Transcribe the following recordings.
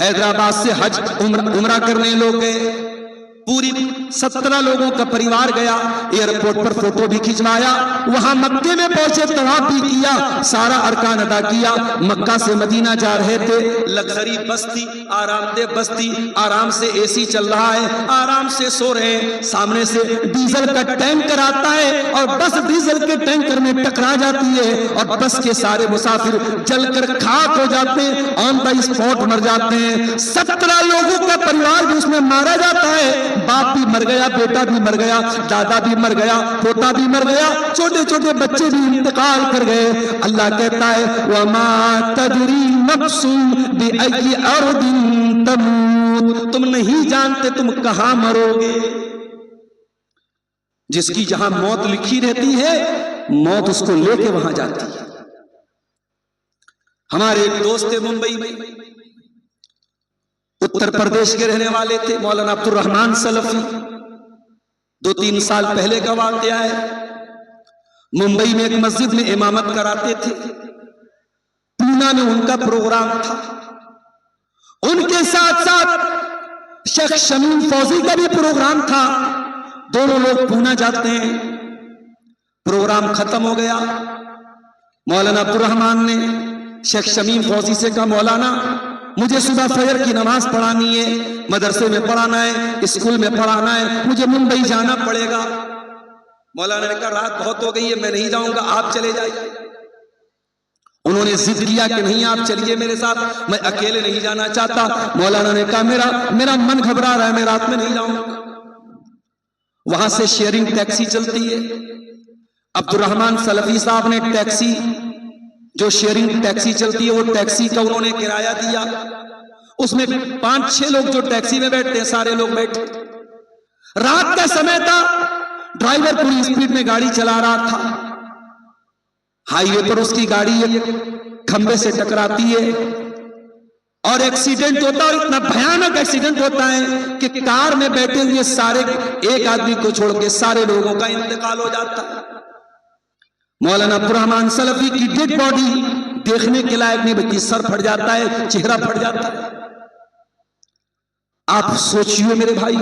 حیدرآباد سے حج عمرہ کرنے لوگ گئے، پوری 17 لوگوں کا پریوار گیا، ایئرپورٹ پر فوٹو بھی کھنچوایا، وہاں مکے میں پہنچے طواف بھی کیا، سارا ارکان ادا کیا۔ مکہ سے مدینہ جا رہے تھے، لگژری بس تھی، آرام دہ بس تھی، آرام سے اے سی چل رہا ہے، آرام سے سو رہے ہیں، سامنے سے ڈیزل کا ٹینکر آتا ہے اور بس ڈیزل کے ٹینکر میں ٹکرا جاتی ہے اور بس کے سارے مسافر جل کر خاک ہو جاتے ہیں، آن دا اسپاٹ مر جاتے ہیں۔ 17 لوگوں کا پریوار بھی اس میں مارا جاتا ہے، باپ بھی مر گیا، بیٹا بھی مر گیا، دادا بھی مر گیا، پوتا بھی مر گیا، چھوٹے چھوٹے بچے بھی انتقال کر گئے۔ اللہ کہتا ہے وَمَا تَدْرِي نَفْسٌ بِأَيِّ أَرْضٍ تَمُوتُ، تم نہیں جانتے تم کہاں مرو گے۔ جس کی جہاں موت لکھی رہتی ہے، موت اس کو لے کے وہاں جاتی ہے۔ ہمارے ایک دوست تھے ممبئی میں، اتر پردیش کے رہنے والے تھے، مولانا عبد الرحمان سلفی، 2-3 سال پہلے کا واقعہ ہے۔ ممبئی میں ایک مسجد میں امامت کراتے تھے، پونا میں ان کا پروگرام تھا، ان کے ساتھ ساتھ شیخ شمیم فوزی کا بھی پروگرام تھا، دونوں لوگ پونا جاتے ہیں۔ پروگرام ختم ہو گیا، مولانا عبد الرحمان نے شیخ شمیم فوزی سے کہا مولانا مجھے صبح فجر کی نماز پڑھانی ہے، مدرسے میں پڑھانا ہے، اسکول میں پڑھانا ہے، مجھے ممبئی جانا پڑے گا۔ مولانا نے کہا رات بہت ہو گئی ہے، میں نہیں جاؤں گا، آپ چلے جائیے۔ انہوں نے ضد کیا کہ نہیں آپ چلیے میرے ساتھ، میں اکیلے نہیں جانا چاہتا۔ مولانا نے کہا میرا من گھبرا رہا ہے، میں رات میں نہیں جاؤں گا۔ وہاں سے شیئرنگ ٹیکسی چلتی ہے، عبد الرحمان سلفی صاحب نے ٹیکسی، جو شیئرنگ ٹیکسی چلتی ہے وہ ٹیکسی کا انہوں نے کرایہ دیا، اس میں 5-6 لوگ جو ٹیکسی میں بیٹھتے ہیں سارے لوگ بیٹھے۔ رات کا سمے تھا، ڈرائیور پوری سپیڈ میں گاڑی چلا رہا تھا، ہائی وے پر اس کی گاڑی ایک کھمبے سے ٹکراتی ہے اور ایکسیڈنٹ ہوتا ہے، اور اتنا بھیانک ایکسیڈنٹ ہوتا ہے کہ کار میں بیٹھے ہوئے سارے، ایک آدمی کو چھوڑ کے سارے لوگوں کا انتقال ہو جاتا ہے۔ مولانا عبد الرحمان سلفی کی ڈیڈ باڈی دیکھنے کے لائق نہیں بلکہ سر پھٹ جاتا ہے، چہرہ پھٹ جاتا ہے۔ آپ سوچئے میرے بھائی،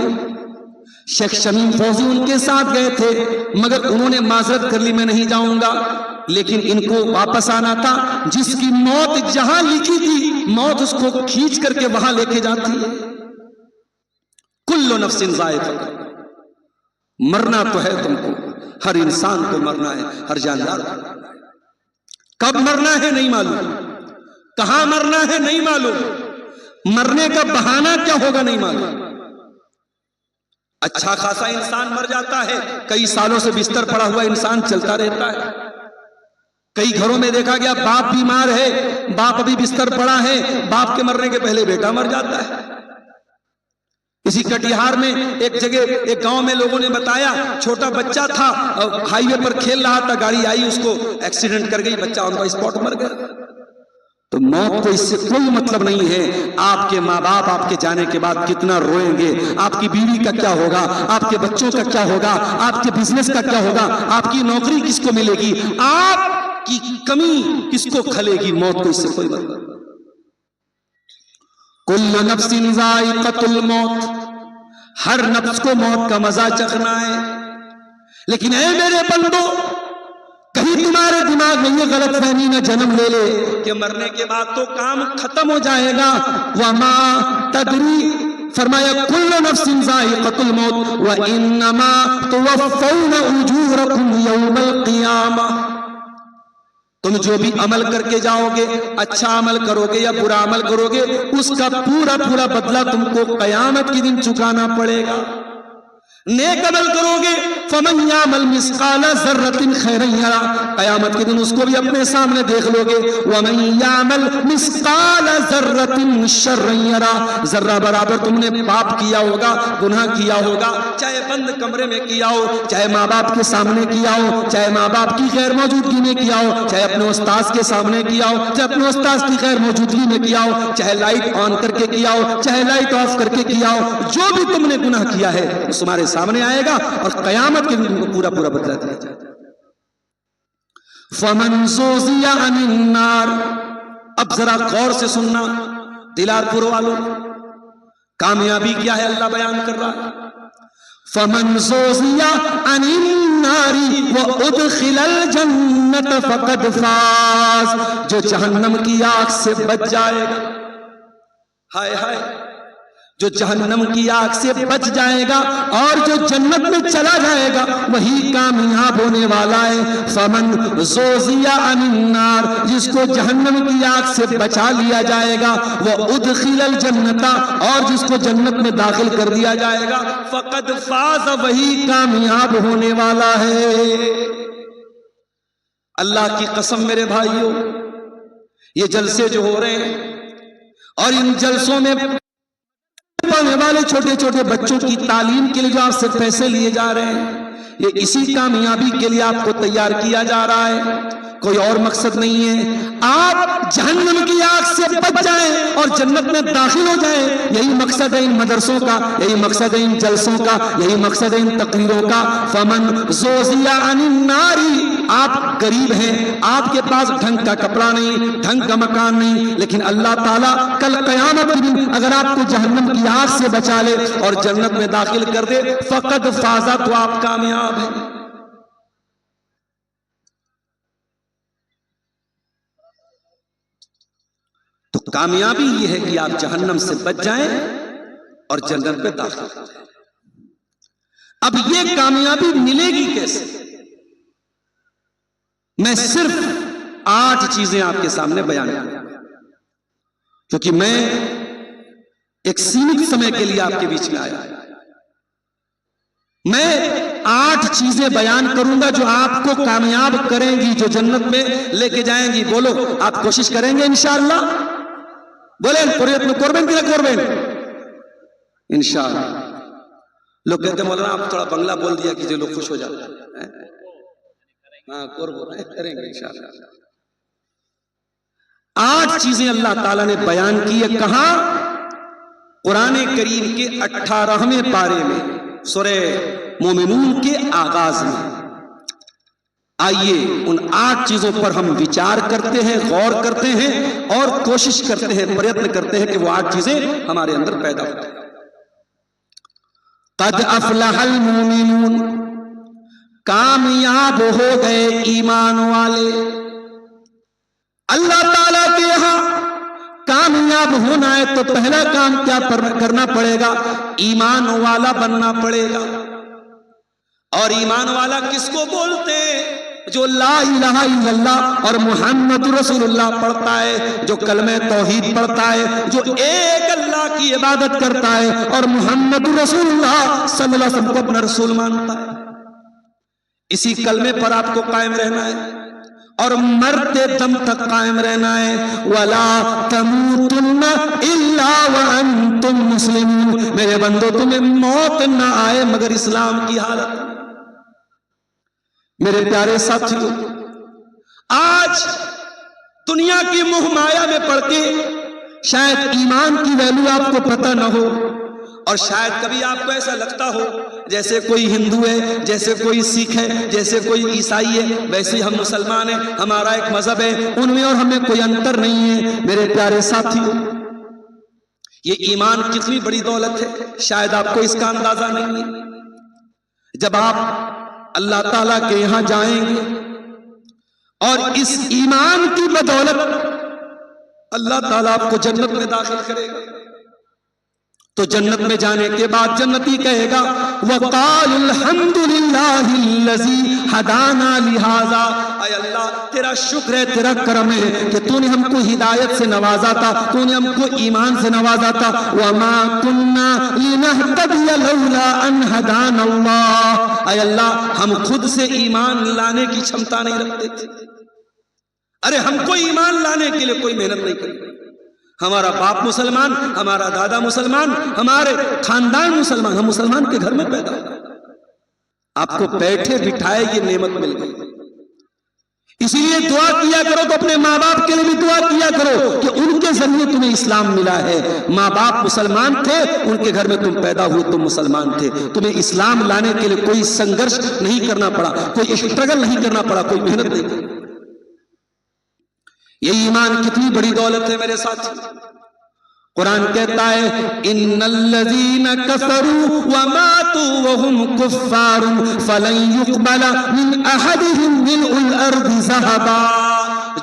شیخ شمیم فوزی ان کے ساتھ گئے تھے، مگر انہوں نے معذرت کر لی میں نہیں جاؤں گا، لیکن ان کو واپس آنا تھا۔ جس کی موت جہاں لکھی تھی، موت اس کو کھینچ کر کے وہاں لے کے جاتی ہے۔ کل نفس ذائقہ، مرنا تو ہے تم کو، ہر انسان کو مرنا ہے، ہر جاندار کو۔ کب مرنا ہے نہیں معلوم، کہاں مرنا ہے نہیں معلوم، مرنے کا بہانہ کیا ہوگا نہیں معلوم۔ اچھا خاصا انسان مر جاتا ہے، کئی سالوں سے بستر پڑا ہوا انسان چلتا رہتا ہے۔ کئی گھروں میں دیکھا گیا باپ بیمار ہے، باپ ابھی بستر پڑا ہے، باپ کے مرنے کے پہلے بیٹا مر جاتا ہے۔ اسی کٹیہار میں ایک جگہ ایک گاؤں میں لوگوں نے بتایا چھوٹا بچہ تھا، ہائی وے پر کھیل رہا تھا، گاڑی آئی اس کو ایکسیڈنٹ کر گئی، بچہ ان کا اسپاٹ مر گیا۔ تو موت کو اس سے کوئی مطلب نہیں ہے۔ آپ کے ماں باپ آپ کے جانے کے بعد کتنا روئیں گے، آپ کی بیوی کا کیا ہوگا، آپ کے بچوں کا کیا ہوگا، آپ کے بزنس کا کیا ہوگا، آپ کی نوکری کس کو ملے گی، آپ کی کمی کس کو کھلے گی، موت کو اس سے کوئی مطلب نہیں۔ کل نفس ذائقۃ الموت، ہر نفس کو موت کا مزہ چکھنا ہے، لیکن اے میرے بندو کہیں تمہارے دماغ میں یہ غلط فہمی نہ جنم لے لے کہ مرنے کے بعد تو کام ختم ہو جائے گا۔ وما تدری، فرمایا کل نفس ذائقۃ الموت وانما توفون اجورکم یوم القیامہ، تم جو بھی عمل کر کے جاؤ گے، اچھا عمل کرو گے یا برا عمل کرو گے، اس کا پورا پورا بدلہ تم کو قیامت کے دن چکانا پڑے گا۔ نیک عمل کرو گے فمن یعمل مثقال ذرۃ خیرا یرہ، قیامت کے دن اس کو بھی اپنے سامنے دیکھ لو گے، ومن یعمل مثقال ذرۃ شرا یرہ، ذرہ برابر تم نے پاپ کیا ہوگا، گناہ کیا ہوگا، چاہے بند کمرے میں کیا ہو، چاہے ماں باپ کے سامنے کیا ہو، چاہے ماں باپ کی غیر موجودگی میں کیا ہو، چاہے اپنے استاذ کے سامنے کیا ہو، چاہے اپنے استاذ کی غیر موجودگی میں کیا ہو، چاہے لائٹ آن کر کے کیا ہو، چاہے لائٹ آف کر کے کیا ہو، جو بھی تم نے گناہ کیا ہے وہ تمہارے سامنے آئے گا اور قیامت کے دن کو پورا پورا بدلہ دیا جائے گا۔ فَمَنْ زُحْزِحَ عَنِ النَّارِ، اب ذرا غور سے سننا، دلارپور والوں، کامیابی کیا ہے اللہ بیان کر رہا ہے، فمن زوزیا عن النار وادخل الجنت فقد فاز، جو جہنم کی آگ سے بچ جائے گا، ہائے ہائے، جو جہنم کی آگ سے بچ جائے گا اور جو جنت میں چلا جائے گا وہی کامیاب ہونے والا ہے۔ فمن زوزیا عن النار، جس کو جہنم کی آگ سے بچا لیا جائے گا، وہ ادخل الجنت، اور جس کو جنت میں داخل کر دیا جائے گا، فقد فاز، وہی کامیاب ہونے والا ہے۔ اللہ کی قسم میرے بھائیوں، یہ جلسے جو ہو رہے ہیں اور ان جلسوں میں پڑھنے والے چھوٹے چھوٹے بچوں کی تعلیم کے لیے جو آپ سے پیسے لیے جا رہے ہیں، یہ اسی کامیابی کے لیے آپ کو تیار کیا جا رہا ہے، کوئی اور مقصد نہیں ہے۔ آپ جہنم کی آگ سے بچ جائیں اور جنت میں داخل ہو جائیں، یہی مقصد ہے ان مدرسوں کا، یہی مقصد ہے ان جلسوں کا، یہی مقصد ہے ان تقریروں کا۔ فمن زوزیا عن النار، آپ غریب ہیں، آپ کے پاس ڈھنگ کا کپڑا نہیں، ڈھنگ کا مکان نہیں، لیکن اللہ تعالیٰ کل قیامت کے دن اگر آپ کو جہنم کی آگ سے بچا لے اور جنت میں داخل کر دے، فقد فازا، تو آپ کامیاب ہیں۔ تو کامیابی یہ ہے کہ آپ جہنم سے بچ جائیں اور جنت میں داخل ہو جائیں۔ اب یہ کامیابی ملے گی کیسے؟ میں صرف 8 چیزیں آپ کے سامنے بیان کروں گا، کیونکہ میں ایک سیمت سمے کے لیے آپ کے بیچ میں آیا۔ میں 8 چیزیں بیان کروں گا جو آپ کو کامیاب کریں گی، جو جنت میں لے کے جائیں گی۔ بولو، آپ کوشش کریں گے انشاءاللہ؟ بولیں، پریتن کربین کہ نہ کربین؟ انشاءاللہ۔ لوگ کہتے ہیں مولانا آپ تھوڑا بنگلہ بول دیا کہ جو لوگ خوش ہو جاتے ہیں۔ ہاں، کریں گے انشاءاللہ۔ 8 چیزیں اللہ تعالیٰ نے بیان کی ہے، کہاں؟ قرآن کریم کے 18ویں پارے میں، سورہ مومنون کے آغاز میں۔ آئیے ان 8 چیزوں پر ہم وچار کرتے ہیں، غور کرتے ہیں اور کوشش کرتے ہیں، پریتن کرتے ہیں کہ وہ 8 چیزیں ہمارے اندر پیدا ہوتی ہیں۔ قد افلح المومنون، کامیاب ہو گئے ایمان والے۔ اللہ تعالیٰ کے یہاں کامیاب ہونا ہے تو پہلا کام کیا کرنا پڑے گا؟ ایمان والا بننا پڑے گا۔ اور ایمان والا کس کو بولتے ہیں؟ جو لا الہ الا اللہ اور محمد رسول اللہ پڑھتا ہے، جو کلمہ توحید پڑھتا ہے، جو ایک اللہ کی عبادت کرتا ہے اور محمد رسول اللہ صلی اللہ علیہ وسلم کو اپنا رسول مانتا ہے۔ اسی کلمے پر آپ کو قائم رہنا ہے اور مرتے دم تک قائم رہنا ہے۔ وَلَا تَمُوتُنَّ إِلَّا وَأَنْتُمْ مُسْلِمُونَ، میرے بندو تمہیں موت نہ آئے مگر اسلام کی حالت۔ میرے پیارے ساتھیوں، آج دنیا کی موہ مایا میں پڑھ کے شاید ایمان کی ویلیو آپ کو پتہ نہ ہو، اور شاید کبھی آپ کو ایسا لگتا ہو جیسے کوئی ہندو ہے، جیسے کوئی سکھ ہے، جیسے کوئی عیسائی ہے، ویسے ہی ہم مسلمان ہیں، ہمارا ایک مذہب ہے، ان میں اور ہمیں کوئی انتر نہیں ہے۔ میرے پیارے ساتھیوں، یہ ایمان کتنی بڑی دولت ہے، شاید آپ کو اس کا اندازہ نہیں ہے۔ جب آپ اللہ تعالیٰ کے یہاں جائیں گے اور اس ایمان کی بدولت اللہ تعالیٰ آپ کو جنت میں داخل کرے گا، تو جنت میں جانے کے بعد جنتی کہے گا وَقَالُ الْحَمْدُ لِلَّهِ الَّذِي هَدَانَا لِهَذَا، اے اللہ تیرا شکر ہے، تیرا کرم ہے کہ تو نے ہم کو ہدایت سے نوازا تھا، تو نے ہم کو ایمان سے نوازا تھا۔ وَمَا كُنَّا لِنَهْتَدِيَ لَوْلَا أَنْ هَدَانَا اللَّهُ، اے اللہ ہم خود سے ایمان لانے کی چھمتا نہیں رکھتے تھے۔ ارے ہم کو ایمان لانے کے لیے کوئی محنت نہیں کرتے، ہمارا باپ مسلمان، ہمارا دادا مسلمان، ہمارے خاندان مسلمان، ہم مسلمان کے گھر میں پیدا ہوئے، آپ کو بیٹھے بٹھائے یہ نعمت مل گئی۔ اسی لیے دعا کیا کرو تو اپنے ماں باپ کے لیے بھی دعا کیا کرو کہ ان کے ذریعے تمہیں اسلام ملا ہے۔ ماں باپ مسلمان تھے، ان کے گھر میں تم پیدا ہوئے، تم مسلمان تھے، تمہیں اسلام لانے کے لیے کوئی سنگرش نہیں کرنا پڑا، کوئی اسٹرگل نہیں کرنا پڑا، کوئی محنت نہیں کرنا۔ یہ ایمان کتنی بڑی دولت ہے میرے ساتھ، قرآن کہتا ہے ان الذین کفروا وماتوا وهم کفار فلن يقبل من احدهم ملء الارض ذهبا،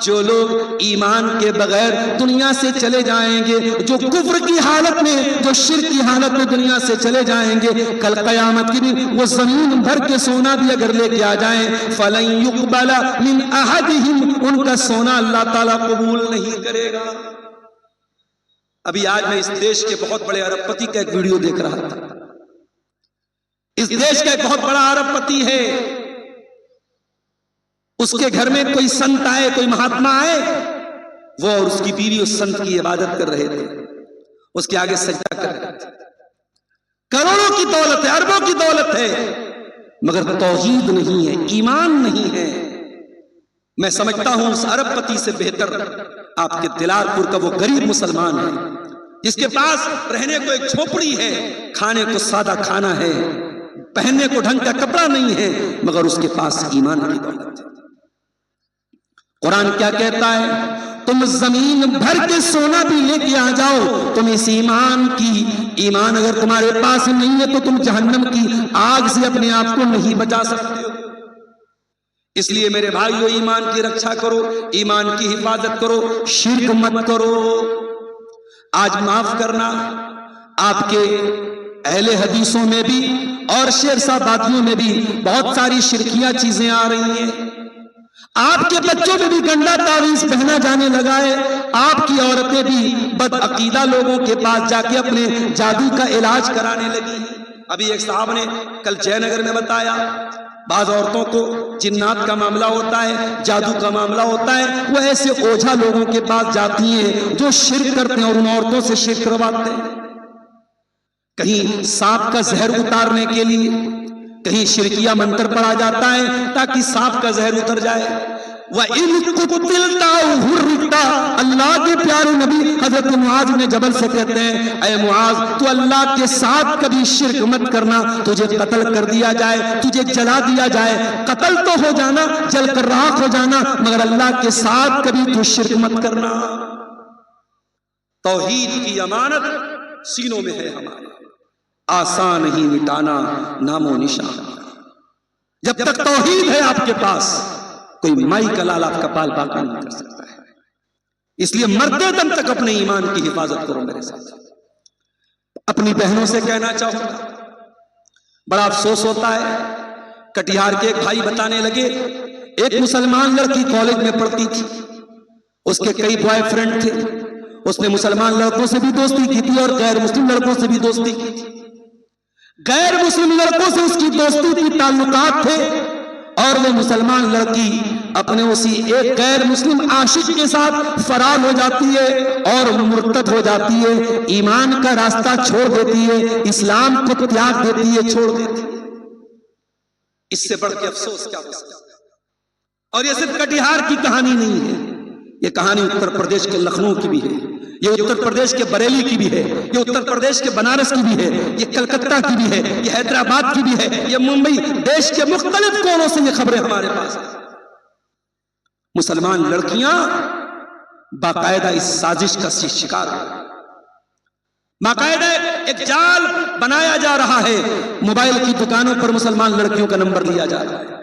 جو لوگ ایمان کے بغیر دنیا سے چلے جائیں گے، جو کفر کی حالت میں، جو شرک کی حالت میں دنیا سے چلے جائیں گے، کل قیامت کے دن وہ زمین بھر کے سونا بھی اگر لے کے آ جائیں فلن يقبل من احدهم، ان کا سونا اللہ تعالیٰ قبول نہیں کرے گا۔ ابھی آج میں اس دیش کے بہت بڑے ارب پتی کا ایک ویڈیو دیکھ رہا تھا۔ اس دیش کا ایک بہت بڑا ارب پتی ہے، اس کے گھر میں کوئی سنت آئے، کوئی مہاتما آئے، وہ اور اس کی بیوی اس سنت کی عبادت کر رہے تھے، اس کے آگے سجدہ کر رہے تھے۔ کروڑوں کی دولت ہے، اربوں کی دولت ہے، مگر توحید نہیں ہے، ایمان نہیں ہے۔ میں سمجھتا ہوں اس ارب پتی سے بہتر آپ کے دلار پور کا وہ غریب مسلمان ہے جس کے پاس رہنے کو ایک جھوپڑی ہے، کھانے کو سادہ کھانا ہے، پہننے کو ڈھنگ کا کپڑا نہیں ہے، مگر اس کے پاس ایمان کی دولت ہے۔ قرآن کیا کہتا ہے؟ تم زمین بھر کے سونا بھی لے کے آ جاؤ، تم اس ایمان اگر تمہارے پاس نہیں ہے تو تم جہنم کی آگ سے اپنے آپ کو نہیں بچا سکتے ہو۔ اس لیے میرے بھائیو، ایمان کی رکشا کرو، ایمان کی حفاظت کرو، شرک مت کرو۔ آج معاف کرنا، آپ کے اہل حدیثوں میں بھی اور شیرسابادیوں میں بھی بہت ساری شرکیہ چیزیں آ رہی ہیں۔ آپ کے بچوں میں بھی گندا تعویذ پہنا جانے لگا ہے، آپ کی عورتیں بھی بد عقیدہ لوگوں کے پاس جا کے اپنے جادو کا علاج کرانے لگی ہیں۔ ابھی ایک صاحب نے کل جے نگر میں بتایا، بعض عورتوں کو جنات کا معاملہ ہوتا ہے، جادو کا معاملہ ہوتا ہے، وہ ایسے اوجھا لوگوں کے پاس جاتی ہیں جو شرک کرتے ہیں اور ان عورتوں سے شرک کرواتے ہیں۔ کہیں سانپ کا زہر اتارنے کے لیے کہیں شرکیہ منتر پڑھا جاتا ہے تاکہ سانپ کا زہر اتر جائے۔ وَإِن قُتِلْتَ أَوْ حُرِّقْتَ، اللہ کے پیارے نبی حضرت معاذ بن جبل سے کہتے ہیں، اے معاذ تو اللہ کے ساتھ کبھی شرک مت کرنا، تجھے قتل کر دیا جائے، تجھے جلا دیا جائے، قتل تو ہو جانا، جل کر راکھ ہو جانا، مگر اللہ کے ساتھ کبھی تو شرک مت کرنا۔ توحید کی امانت سینوں میں ہے ہمارے، آسان نہیں مٹانا نام و نشان۔ جب تک توحید ہے آپ کے پاس، کوئی مائی کا لال آپ کا پال پاکا نہیں کر سکتا ہے۔ اس لیے مرتے دم تک اپنے ایمان کی حفاظت کرو۔ میرے ساتھ اپنی بہنوں سے کہنا چاہوں گا، بڑا افسوس ہوتا ہے، کٹیہار کے ایک بھائی بتانے لگے، ایک مسلمان لڑکی کالج میں پڑھتی تھی، اس کے کئی بوائے فرینڈ تھے، اس نے مسلمان لڑکوں سے بھی دوستی کی تھی اور غیر مسلم لڑکوں سے بھی دوستی کی تھی۔ غیر مسلم لڑکوں سے اس کی دوستی تھی، تعلقات تھے، اور وہ مسلمان لڑکی اپنے اسی ایک غیر مسلم عاشق کے ساتھ فرار ہو جاتی ہے اور مرتد ہو جاتی ہے، ایمان کا راستہ چھوڑ دیتی ہے، اسلام کو تیاگ دیتی ہے، چھوڑ دیتی ہے۔ اس سے بڑھ کے افسوس کیا ہو سکتا ہے؟ اور یہ صرف کٹیہار کی کہانی نہیں ہے، یہ کہانی اتر پردیش کے لکھنؤ کی بھی ہے، یہ اتر پردیش کے بریلی کی بھی ہے، یہ اتر پردیش کے بنارس کی بھی ہے، یہ کلکتہ کی بھی ہے، یہ حیدرآباد کی بھی ہے، یہ ممبئی، دیش کے مختلف کونوں سے یہ خبریں ہمارے پاس ہیں۔ مسلمان لڑکیاں باقاعدہ اس سازش کا شکار ہیں، باقاعدہ ایک جال بنایا جا رہا ہے، موبائل کی دکانوں پر مسلمان لڑکیوں کا نمبر لیا جا رہا ہے،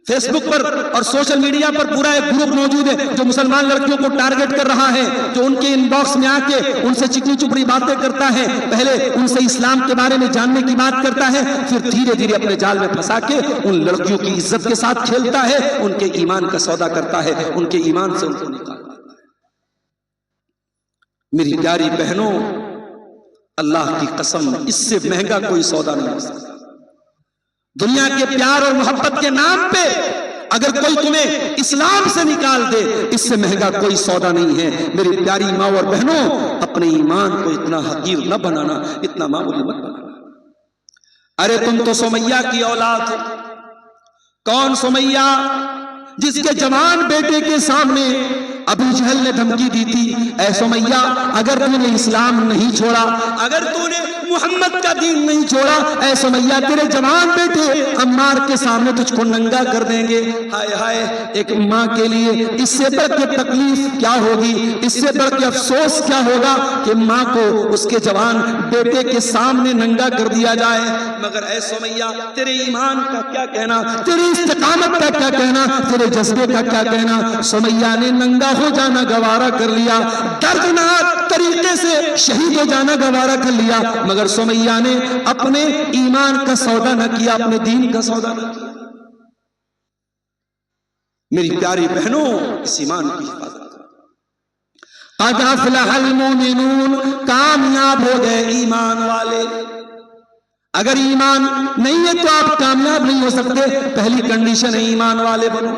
فیس بک پر اور سوشل میڈیا پر پورا ایک گروپ موجود ہے جو مسلمان لڑکیوں کو ٹارگٹ کر رہا ہے، جو ان کے ان باکس میں آ کے ان سے چکنی چپڑی باتیں کرتا ہے، پہلے ان سے اسلام کے بارے میں جاننے کی بات کرتا ہے، پھر دھیرے دھیرے اپنے جال میں پھنسا کے ان لڑکیوں کی عزت کے ساتھ کھیلتا ہے، ان کے ایمان کا سودا کرتا ہے، ان کے ایمان سے ان کو نکالتا ہے۔ میری پیاری بہنوں، اللہ کی قسم، اس سے مہنگا کوئی سودا نہیں ہو سکتا۔ دنیا کے پیار اور محبت کے نام پہ اگر کوئی تمہیں اسلام سے نکال دے، اس سے مہنگا کوئی سودا نہیں ہے۔ میری پیاری ماں اور بہنوں، اپنے ایمان کو اتنا حقیر نہ بنانا، اتنا معمولی مت بنانا۔ ارے تم تو سمیہ کی اولاد ہو۔ کون سمیہ؟ جس کے جوان بیٹے کے سامنے ابو جہل نے دھمکی دی تھی، اے سمیہ اگر تو نے اسلام نہیں چھوڑا، اگر تو نے محمد کا دین نہیں چھوڑا، اے سمیہ تیرے جوان بیٹے عمار کے سامنے تجھ کو ننگا کر دیں گے۔ ہائے ہائے، ایک ماں کے لیے اس سے بڑھ کے تکلیف کیا ہوگی، اس سے بڑھ کے افسوس کیا ہوگا کہ ماں کو اس کے جوان بیٹے کے سامنے ننگا کر دیا جائے۔ مگر اے سمیہ تیرے ایمان کا کیا کہنا، تیری استقامت کا کیا کہنا، تیرے جذبے کا کیا کہنا؟ سمیہ نے ننگا ہو جانا گوارا کر لیا، دردناک طریقے سے شہید ہو جانا گوارا کر لیا، مگر سمیہ نے اپنے ایمان کا سودا نہ کیا، اپنے دین کا سودا نہ کیا۔ میری پیاری بہنوں، اس ایمان کی حفاظت قد افلح المؤمنون، کامیاب ہو گئے ایمان والے۔ اگر ایمان نہیں ہے تو آپ کامیاب نہیں ہو سکتے، پہلی کنڈیشن ہے ایمان والے بنو۔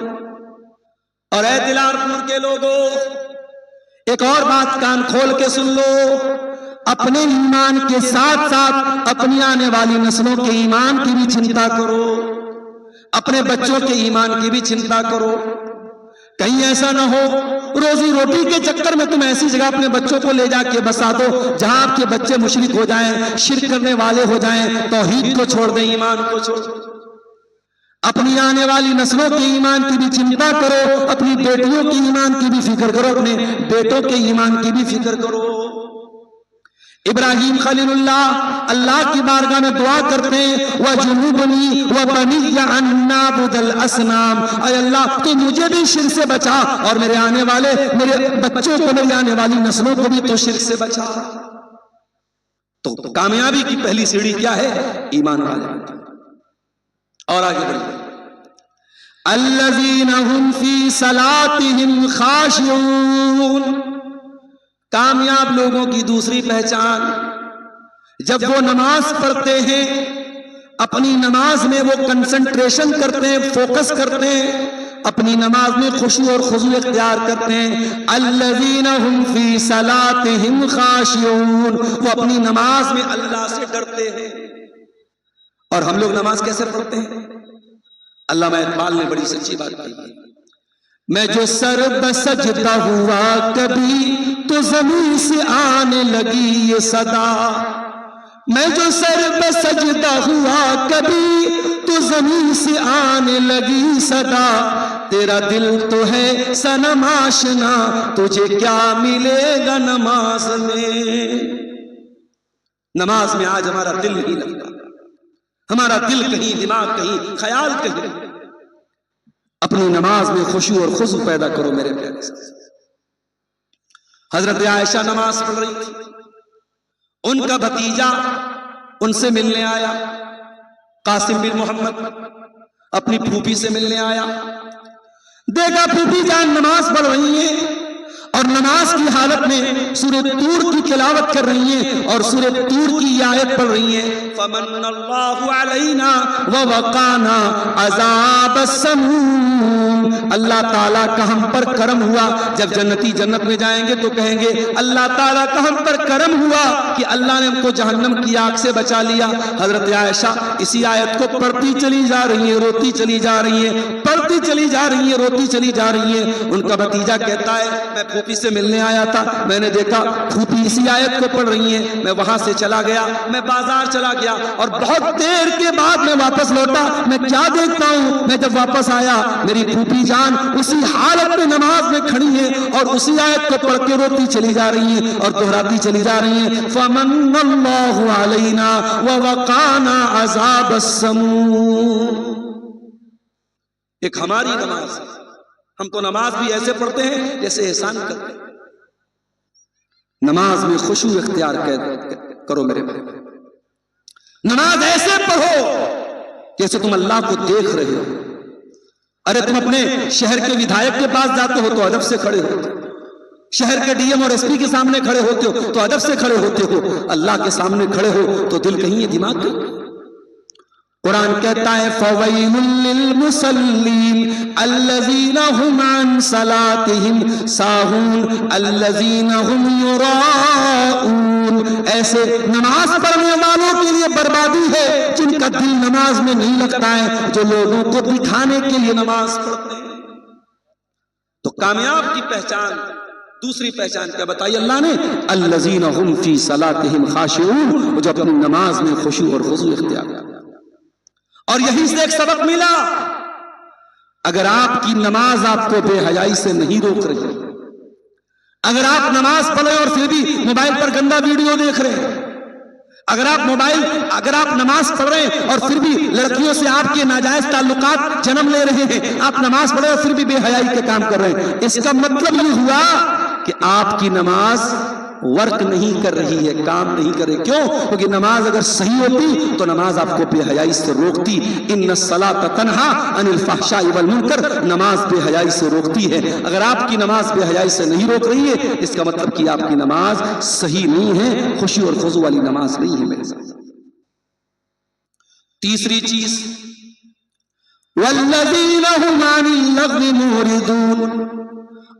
اور اے دلار پور کے لوگوں، ایک اور بات کان کھول کے سن لو، اپنے ایمان کے ساتھ ساتھ اپنی آنے والی نسلوں کے ایمان کی بھی چنتا کرو، اپنے بچوں کے ایمان کی بھی چنتا کرو۔ کہیں ایسا نہ ہو روزی روٹی کے چکر میں تم ایسی جگہ اپنے بچوں کو لے جا کے بسا دو جہاں آپ کے بچے مشرک ہو جائیں، شرک کرنے والے ہو جائیں، توحید کو چھوڑ دیں، ایمان کو چھوڑ دیں۔ اپنی آنے والی نسلوں کے ایمان کی بھی چنتا کرو، اپنی بیٹیوں کے ایمان کی بھی فکر کرو، اپنے بیٹوں کے ایمان کی بھی فکر کرو۔ ابراہیم خلیل اللہ اللہ کی بارگاہ میں دعا کرتے ہیں، وَجُنُوبُنِي وَبَنِيَّ أَن نَّعْبُدَ الْأَصْنَامَ، اے اللہ تو مجھے بھی شرک سے بچا اور میرے آنے والے میرے بچوں کو، میری آنے والی نسلوں کو بھی تو شرک سے بچا۔ تو کامیابی کی پہلی سیڑھی کیا ہے؟ ایمان والے۔ اور آگے بڑھیں، الَّذِينَ هُمْ فِي صَلَاتِهِمْ خَاشِعُونَ، کامیاب لوگوں کی دوسری پہچان، جب وہ نماز پڑھتے ہیں اپنی نماز میں وہ کنسنٹریشن کرتے ہیں، فوکس کرتے ہیں، اپنی نماز میں خشوع اور خضوع اختیار کرتے ہیں۔ الذین هم فی صلاتهم خاشعون، وہ اپنی نماز میں اللہ سے ڈرتے ہیں۔ اور ہم لوگ نماز کیسے پڑھتے ہیں؟ علامہ اقبال نے بڑی سچی بات کہی، میں جو سر بسجدہ ہوا کبھی تو زمین سے آنے لگی یہ صدا، میں جو سر بسجدہ ہوا کبھی تو زمین سے آنے لگی صدا، تیرا دل تو ہے صنم آشنا تجھے کیا ملے گا نماز میں۔ نماز میں آج ہمارا دل نہیں لگتا، ہمارا دل کہیں، دماغ کہیں، خیال کہیں۔ اپنی نماز میں خشوع اور خضوع پیدا کرو میرے پیارے سے۔ حضرت عائشہ نماز پڑھ رہی تھی، ان کا بھتیجا ان سے ملنے آیا، قاسم بن محمد اپنی پھوپھی سے ملنے آیا، دیکھا پھوپھی جان نماز پڑھ رہی ہیں اور نماز کی حالت میں سورہ طور کی تلاوت کر رہی ہیں اور سورہ طور کی یہ آیت پڑھ رہی ہیں، فَمَنَّ اللَّهُ عَلَيْنَا وَوَقَانَا عَذَابَ السَّمُومِ، اللہ تعالیٰ کا ہم پر کرم ہوا۔ جب جنتی جنت میں جائیں گے تو کہیں گے اللہ تعالیٰ کا ہم پر کرم ہوا کہ اللہ نے ہم کو جہنم کی آگ سے بچا لیا۔ حضرت عائشہ اسی آیت کو پڑھتی چلی جا رہی ہیں، روتی چلی جا رہی ہیں، پڑھتی چلی جا رہی ہیں، روتی چلی جا رہی ہیں۔ ان کا بھتیجا کہتا ہے میں پھوپھی سے ملنے آیا تھا، میں نے دیکھا پھوپھی اسی آیت کو پڑھ رہی ہیں، میں وہاں سے چلا گیا، میں بازار چلا گیا اور بہت دیر کے بعد میں واپس لوٹا، میں کیا دیکھتا ہوں، میں جب واپس آیا میری پھوپھی جان اسی حالت میں نماز میں کھڑی ہیں اور اسی آیت کو پڑھ کے روتی چلی جا رہی ہیں اور دہراتی چلی جا رہی ہیں، فَمَنَّ اللَّهُ عَلَيْنَا وَوَقَانَا عَذَابَ السَّمُومِ۔ ایک ہماری نماز، ہم تو نماز بھی ایسے پڑھتے ہیں جیسے احسان کرتے ہیں۔ نماز میں خشوع اختیار کرو میرے بھائی، نماز ایسے پڑھو جیسے تم اللہ کو دیکھ رہے ہو۔ ارے تم اپنے شہر کے ودھائک کے پاس جاتے ہو تو ادب سے کھڑے ہوتے ہو، شہر کے ڈی ایم اور ایس پی کے سامنے کھڑے ہوتے ہو تو ادب سے کھڑے ہوتے ہو، اللہ کے سامنے کھڑے ہو تو دل کہیں ہے دماغ کہیں۔ قرآن کہتا ہے فَوَيْلٌ لِّلْمُصَلِّينَ الَّذِينَ هُمْ عَنْ صَلَاتِهِمْ سَاهُونَ الَّذِينَ هُمْ يُرَاءُونَ، ایسے نماز پڑھنے والوں کے لیے بربادی ہے جن کا دل نماز میں نہیں لگتا ہے، جو لوگوں کو دکھانے کے لیے نماز پڑھتے ہیں۔ تو کامیاب کی پہچان، دوسری پہچان کیا بتائی اللہ نے؟ الذین هم فی صلاتہم خاشعون، جو اپنی نماز میں خشوع اور خضوع اختیار کرتے ہیں۔ اور یہی سے ایک سبق ملا، اگر آپ کی نماز آپ کو بے حیائی سے نہیں روک رہی، اگر آپ نماز پڑھ رہے اور پھر بھی موبائل پر گندا ویڈیو دیکھ رہے ہیں، اگر آپ نماز پڑھ رہے ہیں اور پھر بھی لڑکیوں سے آپ کے ناجائز تعلقات جنم لے رہے ہیں، آپ نماز پڑھ رہے ہیں اور پھر بھی بے حیائی کے کام کر رہے ہیں، اس کا مطلب یہ ہوا کہ آپ کی نماز ورک نہیں کر رہی ہے، کام نہیں کر رہی۔ کیوں؟ کیونکہ نماز اگر صحیح ہوتی تو نماز آپ کو بے حیائی سے روکتی۔ ان الصلاۃ تنہا عن الفحشاء والمنکر، نماز بے حیائی سے روکتی ہے۔ اگر آپ کی نماز بے حیائی سے نہیں روک رہی ہے، اس کا مطلب کہ آپ کی نماز صحیح نہیں ہے، خشوع اور خضوع والی نماز نہیں ہے میرے ساتھ۔ تیسری چیز، والذین هم عن اللغو معرضون،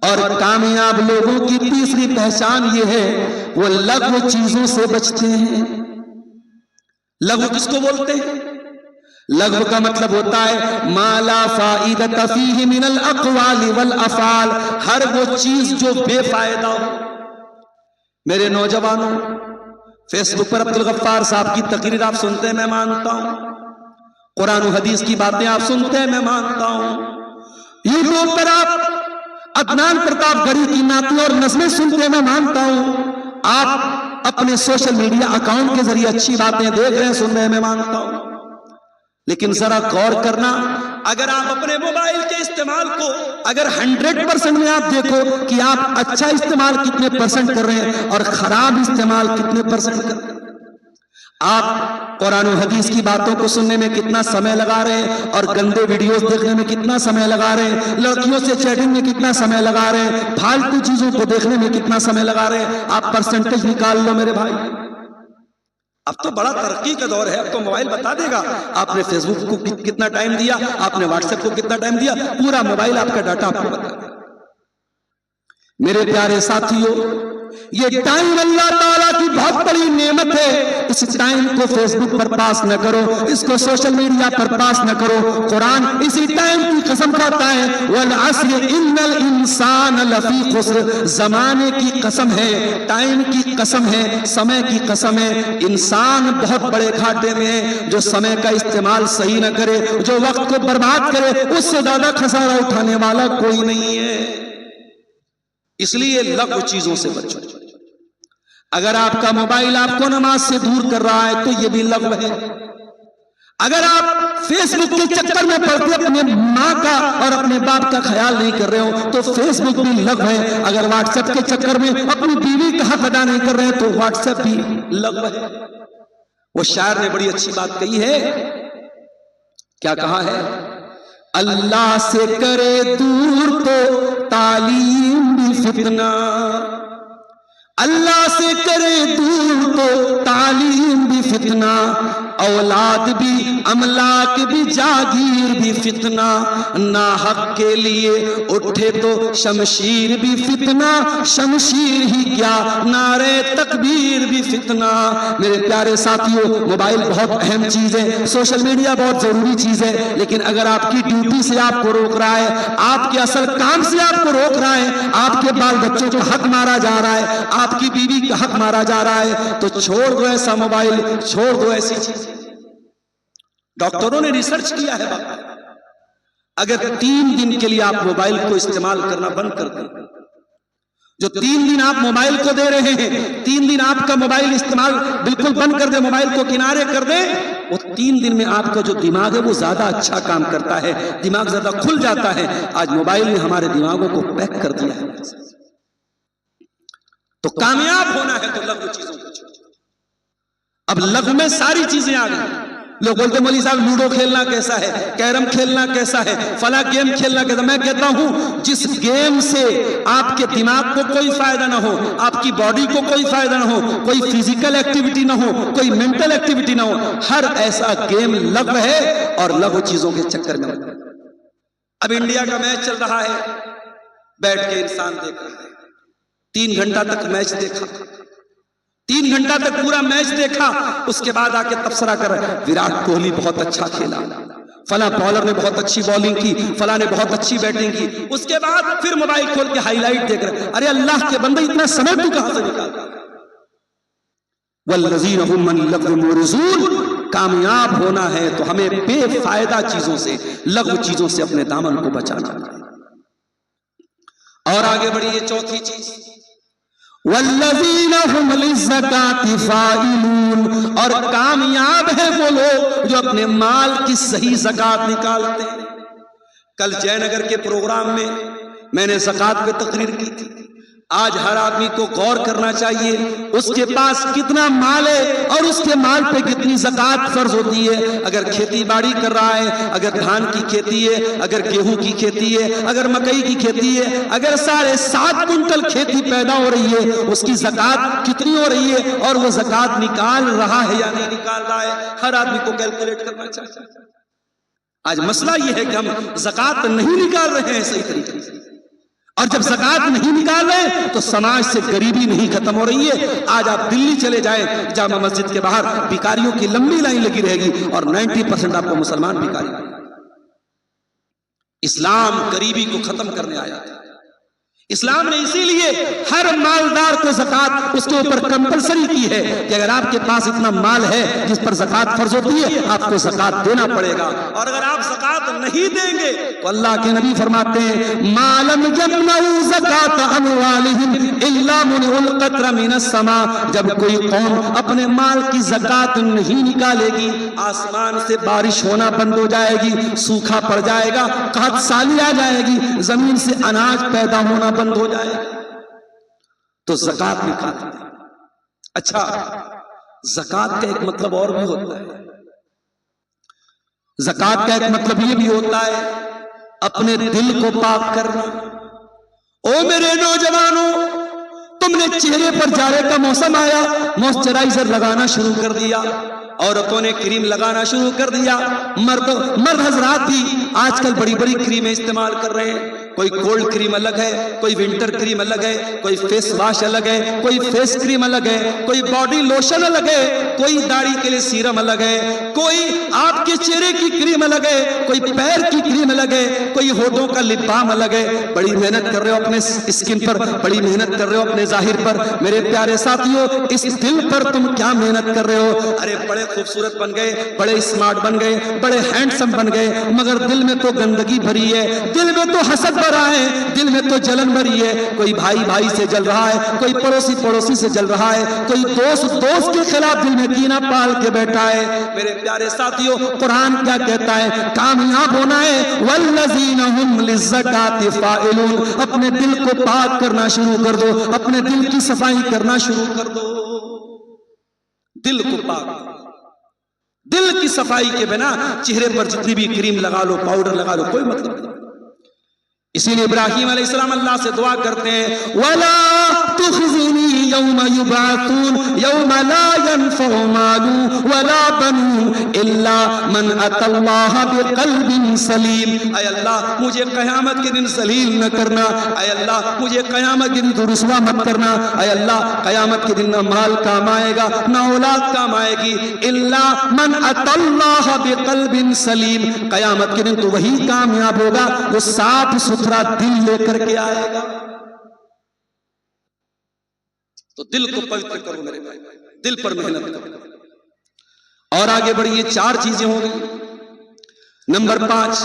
اور کامیاب لوگوں کی تیسری پہچان یہ ہے وہ لغو چیزوں سے بچتے ہیں۔ لغو کس کو بولتے ہیں؟ لغو کا مطلب ہوتا ہے ما لا فائدۃ فیہ من الاقوال والافعال، ہر وہ چیز جو بے فائدہ ہو۔ میرے نوجوانوں، فیس بک پر عبدالغفار صاحب کی تقریر آپ سنتے ہیں، میں مانتا ہوں، قرآن و حدیث کی باتیں آپ سنتے ہیں، میں مانتا ہوں، یوٹیوب پر آپ عدنان پرتاپ گڑھی کی نعتیں اور نظمیں سنتے ہیں، میں مانتا ہوں، آپ اپنے سوشل میڈیا اکاؤنٹ کے ذریعے اچھی باتیں دیکھ رہے ہیں، سن رہے ہیں، میں مانتا ہوں، لیکن ذرا غور کرنا، اگر آپ اپنے موبائل کے استعمال کو اگر 100% میں آپ دیکھو کہ آپ اچھا استعمال کتنے % کر رہے ہیں اور خراب استعمال کتنے % کر رہے ہیں، آپ قرآن و حدیث کی باتوں کو سننے میں کتنا سمے لگا رہے ہیں اور گندے ویڈیوز دیکھنے میں کتنا سمے لگا رہے ہیں، لڑکیوں سے چیٹنگ میں کتنا سمے لگا رہے ہیں، پھالتو چیزوں کو دیکھنے میں کتنا سمے لگا رہے ہیں، آپ پرسنٹیج نکال لو میرے بھائی۔ اب تو بڑا ترقی کا دور ہے، اب تو موبائل بتا دے گا آپ نے فیس بک کو کتنا ٹائم دیا، آپ نے واٹس ایپ کو کتنا ٹائم دیا، پورا موبائل آپ کا ڈاٹا آپ کو بتا دے گا۔ میرے پیارے ساتھیوں، یہ ٹائم اللہ تعالیٰ کی بہت بڑی نعمت ہے، اس ٹائم کو فیس بک پر پاس نہ کرو، اس کو سوشل میڈیا پر پاس نہ کرو۔ قرآن اسی ٹائم کی قسم کھاتا ہے والعصر ان الانسان لفی خسر، زمانے کی قسم ہے، ٹائم کی قسم ہے، سمے کی قسم ہے، انسان بہت بڑے گھاٹے میں ہے۔ جو سمے کا استعمال صحیح نہ کرے، جو وقت کو برباد کرے، اس سے زیادہ خسارہ اٹھانے والا کوئی نہیں ہے۔ اس لیے لغو چیزوں سے بچو۔ اگر آپ کا موبائل آپ کو نماز سے دور کر رہا ہے تو یہ بھی لغو ہے۔ اگر آپ فیس بک کے چکر میں پڑتے اپنے ماں کا اور اپنے باپ کا خیال نہیں کر رہے ہو تو فیس بک بھی لغو ہے۔ اگر واٹس ایپ کے چکر میں اپنی بیوی کا حق ادا نہیں کر رہے تو واٹس ایپ بھی لغو ہے۔ وہ شاعر نے بڑی اچھی بات کہی ہے، کیا کہا ہے؟ اللہ سے کرے دور تو تعلیم بھی فتنہ، اللہ سے کرے دور تو تعلیم بھی فتنہ، اولاد بھی املاک بھی جاگیر بھی فتنہ، ناحق کے لیے اٹھے تو شمشیر بھی فتنہ، شمشیر ہی کیا نعرے تکبیر بھی فتنہ۔ میرے پیارے ساتھیوں، موبائل بہت اہم چیز ہے، سوشل میڈیا بہت ضروری چیز ہے، لیکن اگر آپ کی ڈیوٹی سے آپ کو روک رہا ہے، آپ کے اصل کام سے آپ کو روک رہا ہے، آپ کے بال بچوں کا حق مارا جا رہا ہے، آپ کی بیوی کا حق مارا جا رہا ہے، تو چھوڑ دو ایسا موبائل، چھوڑ دو ایسی چیز۔ ڈاکٹروں نے ریسرچ کیا ہے، اگر 3 دن کے لیے آپ موبائل کو استعمال کرنا بند کر دیں، جو 3 دن آپ موبائل کو دے رہے ہیں، 3 دن آپ کا موبائل استعمال بالکل بند کر دیں، موبائل کو کنارے کر دیں، وہ 3 دن میں آپ کا جو دماغ ہے وہ زیادہ اچھا کام کرتا ہے، دماغ زیادہ کھل جاتا ہے۔ آج موبائل نے ہمارے دماغوں کو پیک کر دیا ہے۔ تو کامیاب ہونا ہے تو لغو چیزوں کو چھوڑو۔ اب لغو میں ساری چیزیں آ گئی۔ لوگ بولتے مولوی صاحب لوڈو کھیلنا کیسا ہے، کیرم کھیلنا کیسا ہے، فلاں گیم کھیلنا کیسا ہے۔ میں کہتا ہوں جس گیم سے آپ کے دماغ کو کوئی فائدہ نہ ہو، آپ کی باڈی کو کوئی فائدہ نہ ہو، کوئی فزیکل ایکٹیویٹی نہ ہو، کوئی مینٹل ایکٹیویٹی نہ ہو، ہر ایسا گیم لغو ہے اور لغو چیزوں کے چکر میں۔ اب انڈیا کا میچ چل رہا ہے، بیٹھ کے انسان دیکھ رہا ہے، 3 گھنٹہ تک میچ دیکھا، 3 گھنٹہ تک پورا میچ دیکھا، اس کے بعد آ کے تبصرہ کر رہے ہیں وراٹ کوہلی بہت اچھا کھیلا، فلاں بولر نے بہت اچھی بالنگ کی، فلاں نے بہت اچھی بیٹنگ کی، اس کے بعد پھر موبائل کھول کے ہائی لائٹ دیکھ رہے. ارے اللہ کے بندے اتنا سمے تو کہاں سے نکالتا؟ والذین هم عن اللغو معرضون. کامیاب ہونا ہے تو ہمیں بے فائدہ چیزوں سے، لغو چیزوں سے اپنے دامن کو بچانا ہے. اور آگے بڑھیے چوتھی چیز، والذین هم للزکاة فاعلون. اور کامیاب ہیں وہ لوگ جو اپنے مال کی صحیح زکات نکالتے ہیں. کل جے نگر کے پروگرام میں نے زکات پہ تقریر کی تھی. آج ہر آدمی کو غور کرنا چاہیے اس کے پاس کتنا مال ہے اور اس کے مال پہ کتنی زکات فرض ہوتی ہے. اگر کھیتی باڑی کر رہا ہے، اگر دھان کی کھیتی ہے، اگر گیہوں کی کھیتی ہے، اگر مکئی کی کھیتی ہے، اگر 7.5 کنٹل کھیتی پیدا ہو رہی ہے، اس کی زکات کتنی ہو رہی ہے اور وہ زکات نکال رہا ہے یا نہیں نکال رہا ہے، ہر آدمی کو کیلکولیٹ کرنا چاہیے. آج مسئلہ یہ ہے کہ ہم زکات نہیں نکال رہے ہیں صحیح طریقے سے، اور جب زکات نہیں نکال رہے تو سماج سے غریبی نہیں ختم ہو رہی ہے. آج آپ دلی چلے جائیں، جامع مسجد کے باہر بھکاریوں کی لمبی لائن لگی رہے گی اور 90% آپ کو مسلمان بھکاری. اسلام غریبی کو ختم کرنے آیا تھا. اسلام نے اسی لیے ہر مالدار کو زکات اس کے اوپر کمپلسری کی ہے کہ اگر آپ کے پاس اتنا مال ہے جس پر زکات فرض ہوتی ہے، آپ کو زکات دینا پڑے گا. اور اگر آپ زکات نہیں دیں گے تو اللہ کے نبی فرماتے ہیں ما لم يمنعوا زکات اموالهم الا منع القطر من السماء. جب کوئی قوم اپنے مال کی زکات نہیں نکالے گی، آسمان سے بارش ہونا بند ہو جائے گی، سوکھا پڑ جائے گا، قحط سالی آ جائے گی، زمین سے اناج پیدا ہونا بند ہو جائے. تو زکات نکالتے ہیں. اچھا، زکات کا ایک مطلب اور بھی ہوتا ہے. زکات کا ایک مطلب یہ بھی ہوتا ہے اپنے دل کو پاک کرنا. او میرے نوجوانوں، تم نے چہرے پر جاڑے کا موسم آیا، موئسچرائزر لگانا شروع کر دیا، عورتوں نے کریم لگانا شروع کر دیا، مرد حضرات بھی آج کل بڑی بڑی کریمیں استعمال کر رہے ہیں. کوئی کولڈ کریم الگ ہے، کوئی ونٹر کریم الگ ہے، کوئی فیس واش الگ ہے، کوئی فیس کریم الگ ہے، کوئی باڈی لوشن الگ ہے، کوئی داڑھی کے لیے سیرم الگ ہے، کوئی آپ کے چہرے کی کریم الگ ہے، کوئی پیر کی کریم الگ ہے، کوئی ہونٹوں کا لپ بام الگ ہے. بڑی محنت کر رہے ہو اپنے اسکن پر، بڑی محنت کر رہے ہو اپنے ظاہر پر. میرے پیارے ساتھیوں، اس دل پر تم کیا محنت کر رہے ہو؟ ارے بڑے خوبصورت بن گئے، بڑے اسمارٹ بن گئے، بڑے ہینڈسم بن گئے، مگر دل میں تو گندگی بھری ہے، دل میں تو حسد بھرا ہے، دل میں تو جلن بھری ہے. کوئی بھائی بھائی سے جل رہا ہے، کوئی پڑوسی پڑوسی سے جل رہا ہے، کوئی دوست دوست کے خلاف دل میں کینہ پال کے بیٹھا ہے. میرے پیارے ساتھیوں، قرآن کیا کہتا ہے؟ کامیاب ہونا ہے والذین هم للزکاة فاعلون. اپنے دل کو پاک کرنا شروع کر دو، اپنے دل کی صفائی کرنا شروع کر دو. دل کو پاک، دل کی صفائی کے بنا چہرے پر جتنی بھی کریم لگا لو، پاؤڈر لگا لو، کوئی مطلب نہیں. اسی لیے ابراہیم علیہ السلام اللہ سے دعا کرتے ہیں وَلَا تُخْزِنِي يَوْمَ يُبْعَثُونَ يَوْمَ لَا يَنْفَعُ مَالٌ وَلَا بَنُونَ إِلَّا مَنْ أَتَى اللَّهَ بِقَلْبٍ سَلِيمٍ. اے اللہ مجھے قیامت کے دن ذلیل نہ کرنا، اے اللہ مجھے قیامت کے دن تو رسوا مت کرنا، اے اللہ قیامت کے دن نہ مال کام آئے گا نہ اولاد کام آئے گی. إِلَّا مَنْ أَتَى اللَّهَ بِقَلْبٍ سَلِيمٍ. قیامت کے دن تو وہی کامیاب ہوگا وہ صاف ستھرا دل لے کر کے آئے گا. تو دل کو پوتر کرو میرے بھائی، دل پر محنت کرو. اور آگے بڑھیے، 4 چیزیں ہوں گی. نمبر 5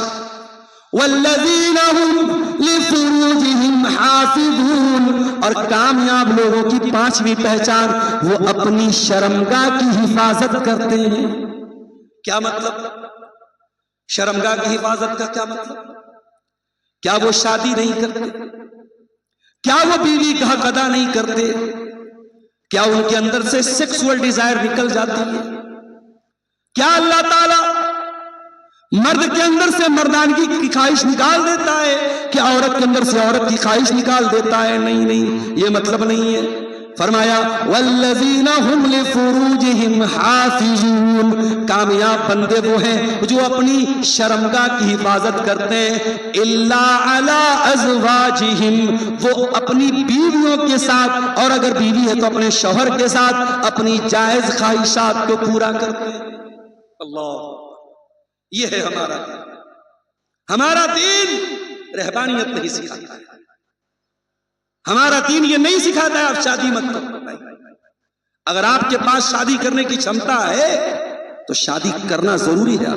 والذین هم لفروجہم حافظون. اور کامیاب لوگوں کی 5ویں پہچان، وہ اپنی شرمگاہ کی حفاظت کرتے ہیں. کیا مطلب؟ شرمگاہ کی حفاظت کا کیا مطلب؟ کیا وہ شادی نہیں کرتے؟ کیا وہ بیوی کا حق ادا نہیں کرتے؟ کیا ان کے اندر سے سیکسول ڈیزائر نکل جاتی ہے؟ کیا اللہ تعالی مرد کے اندر سے مردانگی کی خواہش نکال دیتا ہے؟ کیا عورت کے اندر سے عورت کی خواہش نکال دیتا ہے؟ نہیں نہیں، یہ مطلب نہیں ہے. فرمایا والذین هم لفروجہم حافظون. کامیاب بندے وہ ہیں جو اپنی شرمگاہ کی حفاظت کرتے ہیں. الا علی ازواجہم. وہ اپنی بیویوں کے ساتھ، اور اگر بیوی ہے تو اپنے شوہر کے ساتھ اپنی جائز خواہشات کو پورا کرتے ہیں. اللہ یہ ہے ہمارا دین. ہمارا دین رہبانیت نہیں سکھاتا ہے. ہمارا دین یہ نہیں سکھاتا ہے آپ شادی مت کرو. اگر آپ کے پاس شادی کرنے کی چھمتا ہے تو شادی کرنا ضروری ہے.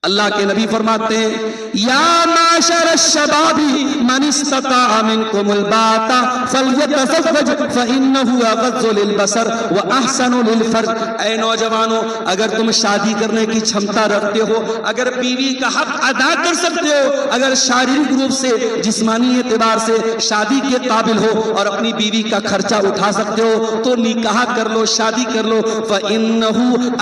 اللہ کے نبی فرماتے ہیں یا معاشر الشباب من استطاع منکم الباءۃ فلیتزوج فانه اغض للبصر واحسن للفرج. اے نوجوانوں، اگر تم شادی کرنے کی چھمتا رکھتے ہو، اگر بیوی کا حق ادا کر سکتے ہو، اگر شاریرک روپ سے جسمانی اعتبار سے شادی کے قابل ہو اور اپنی بیوی کا خرچہ اٹھا سکتے ہو تو نکاح کر لو، شادی کر لو. فانه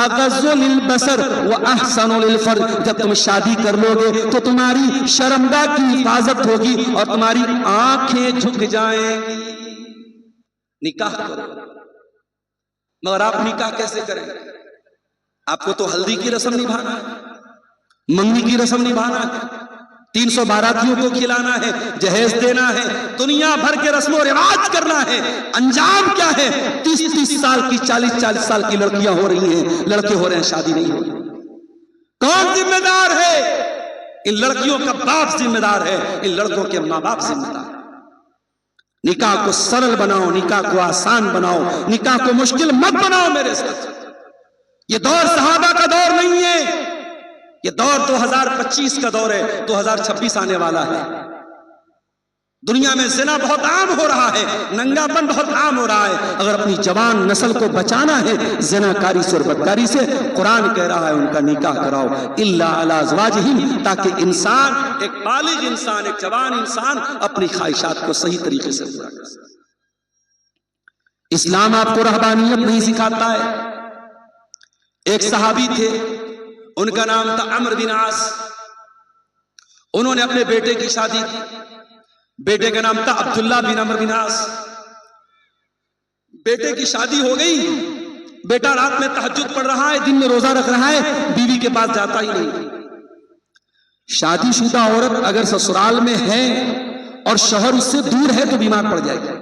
اغض للبصر واحسن للفرج. جب تم شادی کر لو گے تو تمہاری شرمگاہ کی حفاظت ہوگی اور تمہاری آنکھیں جھک جائیں گی. نکاح کرو. مگر آپ نکاح کیسے کریں؟ آپ کو تو ہلدی کی رسم نبھانا ہے، منگنی کی رسم نبھانا ہے، 300 باراتیوں کو کھلانا ہے، جہیز دینا ہے، دنیا بھر کے رسم و رواج کرنا ہے. انجام کیا ہے؟ 30 سال کی 40 سال کی لڑکیاں ہو رہی ہیں، لڑکے ہو رہے ہیں، شادی نہیں ہو رہی. کون ذمہ دار ہے؟ ان لڑکیوں کا باپ ذمہ دار ہے، ان لڑکوں کے ماں باپ ذمہ دار. نکاح کو سرل بناؤ، نکاح کو آسان بناؤ، نکاح کو مشکل مت بناؤ. میرے ساتھ یہ دور صحابہ کا دور نہیں ہے، یہ دور 2025 کا دور ہے. 2026 آنے والا ہے. دنیا میں زنا بہت عام ہو رہا ہے، ننگا پن بہت عام ہو رہا ہے. اگر اپنی جوان نسل کو بچانا ہے زنا کاری سے اور بدکاری سے، قرآن کہہ رہا ہے ان کا نکاح کراؤ الا علی ازواجہم، تاکہ انسان، ایک بالغ انسان، ایک جوان انسان اپنی خواہشات کو صحیح طریقے سے پورا کر سکے. اسلام آپ کو رہبانیت نہیں سکھاتا ہے. ایک صحابی تھے، ان کا نام تھا عمرو بن عاص. انہوں نے اپنے بیٹے کی شادی کی. بیٹے کا نام تھا عبداللہ بن عمرو بن عاص. بیٹے کی شادی ہو گئی. بیٹا رات میں تہجد پڑھ رہا ہے، دن میں روزہ رکھ رہا ہے، بیوی کے پاس جاتا ہی نہیں. شادی شدہ عورت اگر سسرال میں ہے اور شوہر اس سے دور ہے تو بیمار پڑ جائے گی.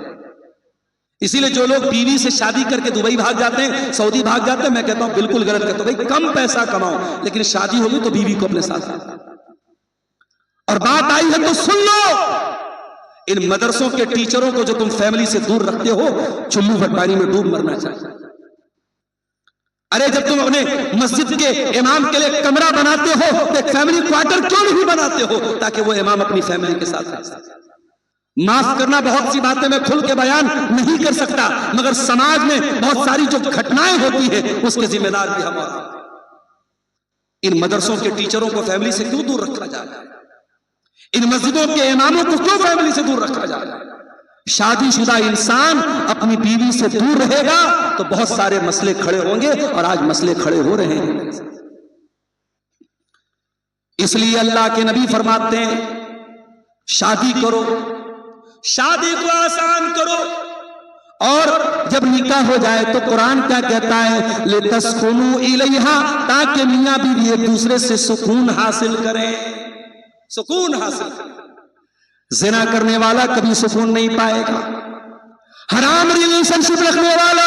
اسی لیے جو لوگ بیوی سے شادی کر کے دبئی بھاگ جاتے ہیں، سعودی بھاگ جاتے ہیں، میں کہتا ہوں بالکل غلط کرتے ہو. بھائی کم پیسہ کماؤ، لیکن شادی ہوگی تو بیوی کو اپنے ساتھ. اور بات آئی ہے تو سن لو، ان مدرسوں کے ٹیچروں کو جو تم فیملی سے دور رکھتے ہو، چلو بھٹانی میں ڈوب مرنا چاہیے. ارے جب تم اپنے مسجد کے امام کے لیے کمرہ بناتے ہو تو ایک فیملی کوارٹر کیوں نہیں بناتے ہو تاکہ وہ امام اپنی فیملی کے ساتھ رہ سکے. معاف کرنا، بہت سی باتیں میں کھل کے بیان نہیں کر سکتا، مگر سماج میں بہت ساری جو گھٹنائیں ہوتی ہیں اس کے ذمہ دار بھی ہم. ان مدرسوں کے ٹیچروں کو فیملی سے کیوں دور رکھا جا رہا ہے؟ ان مسجدوں کے اماموں کو کیوں فیملی سے دور رکھا جا رہا ہے؟ شادی شدہ انسان اپنی بیوی سے دور رہے گا تو بہت سارے مسئلے کھڑے ہوں گے، اور آج مسئلے کھڑے ہو رہے ہیں. اس لیے اللہ کے نبی فرماتے ہیں شادی کرو، شادی کو آسان کرو. اور جب نکاح ہو جائے تو قرآن کیا کہتا ہے؟ لِتَسْكُنُوا إِلَيْهَا، تاکہ میاں بیوی ایک دوسرے سے سکون حاصل کریں. سکون حاصل کریں. زنا کرنے والا کبھی سکون نہیں پائے گا. حرام ریلیشن شپ رکھنے والا،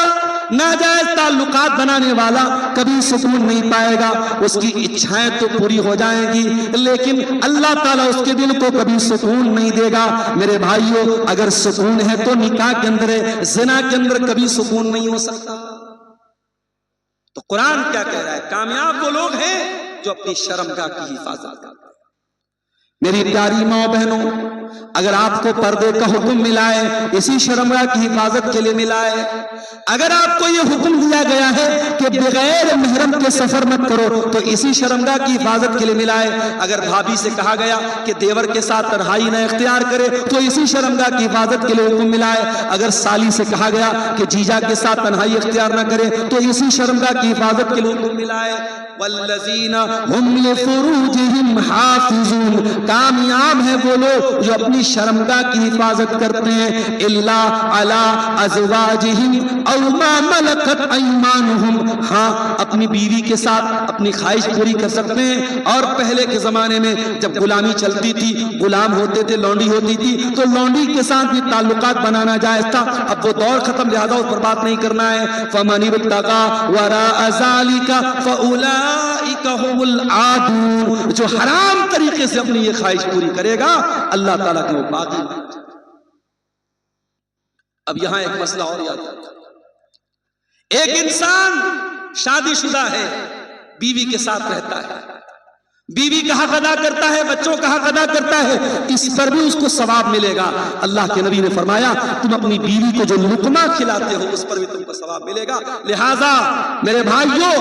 ناجائز تعلقات بنانے والا کبھی سکون نہیں پائے گا. اس کی اچھائیں تو پوری ہو جائیں گی لیکن اللہ تعالیٰ اس کے دل کو کبھی سکون نہیں دے گا. میرے بھائیوں، اگر سکون ہے تو نکاح کے اندر ہے، زنا کے اندر کبھی سکون نہیں ہو سکتا. تو قرآن کیا کہہ رہا ہے؟ کامیاب وہ لوگ ہیں جو اپنی شرمگاہ کی حفاظت کرتے ہیں. میری پیاری ماں بہنوں، اگر آپ کو پردے کا حکم ملا ہے، اسی شرمگاہ کی حفاظت کے لیے ملا ہے. اگر آپ کو یہ حکم دیا گیا ہے کہ بغیر محرم کے سفر مت کرو تو اسی شرمگاہ کی حفاظت کے لیے ملا ہے. اگر بھابھی سے کہا گیا کہ دیور کے ساتھ تنہائی نہ اختیار کرے تو اسی شرمگاہ کی حفاظت کے لیے حکم ملا ہے. اگر سالی سے کہا گیا کہ جیجا کے ساتھ تنہائی اختیار نہ کرے تو اسی شرمگاہ کی حفاظت کے لیے حکم ملا ہے. والذین هم لفروجہم حافظون، کامیاب ہیں وہ لوگ جو اپنی شرمگاہ کی حفاظت کرتے ہیں. الا علی ازواجہم او ما ملکت ایمانہم، ہاں اپنی بیوی کے ساتھ اپنی خواہش پوری کر سکتے ہیں. اور پہلے کے زمانے میں جب غلامی چلتی تھی، غلام ہوتے تھے، لونڈی ہوتی تھی، تو لونڈی کے ساتھ بھی تعلقات بنانا جائز تھا. اب وہ دور ختم، لہذا اس پر بات نہیں کرنا ہے. فمن ابتغى وراء ذلك فاولئک اولئک هم العادون، جو حرام طریقے سے اپنی یہ خواہش پوری کرے گا اللہ تعالیٰ کے وہ باغی بن جائے گا۔ اب یہاں ایک مسئلہ اور یاد رکھنا، ایک انسان شادی شدہ ہے، بیوی کے ساتھ رہتا ہے، بیوی کا حق ادا کرتا ہے، بچوں کا حق ادا کرتا ہے، اس پر بھی اس کو ثواب ملے گا۔ اللہ کے نبی نے فرمایا تم اپنی بیوی کو جو لقمہ کھلاتے ہو اس پر بھی تم کو ثواب ملے گا۔ لہٰذا میرے بھائیوں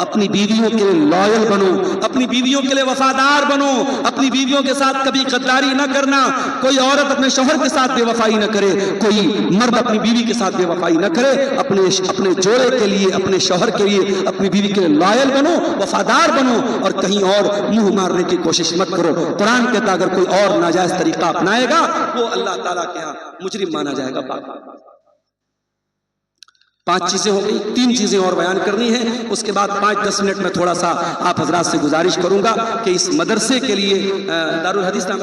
اپنی بیویوں کے لیے لائل بنو، اپنی بیویوں کے لیے وفادار بنو، اپنی بیویوں کے ساتھ کبھی غداری نہ کرنا۔ کوئی عورت اپنے شوہر کے ساتھ بے وفائی نہ کرے، کوئی مرد اپنی بیوی کے ساتھ بے وفائی نہ کرے۔ اپنے جوڑے کے لیے، اپنے شوہر کے لیے، اپنی بیوی کے لیے لائل بنو، وفادار بنو، اور کہیں اور منہ مارنے کی کوشش مت کرو۔ قرآن کہتا اگر کوئی اور ناجائز طریقہ اپنائے گا وہ اللہ تعالیٰ کے ہاں مجرم مانا جائے گا۔ 5 چیزیں ہو گئی، 3 چیزیں اور بیان کرنی ہیں، اس کے بعد 5-10 منٹ میں تھوڑا سا آپ حضرات سے گزارش کروں گا کہ اس مدرسے کے لیے دارالحدیث نام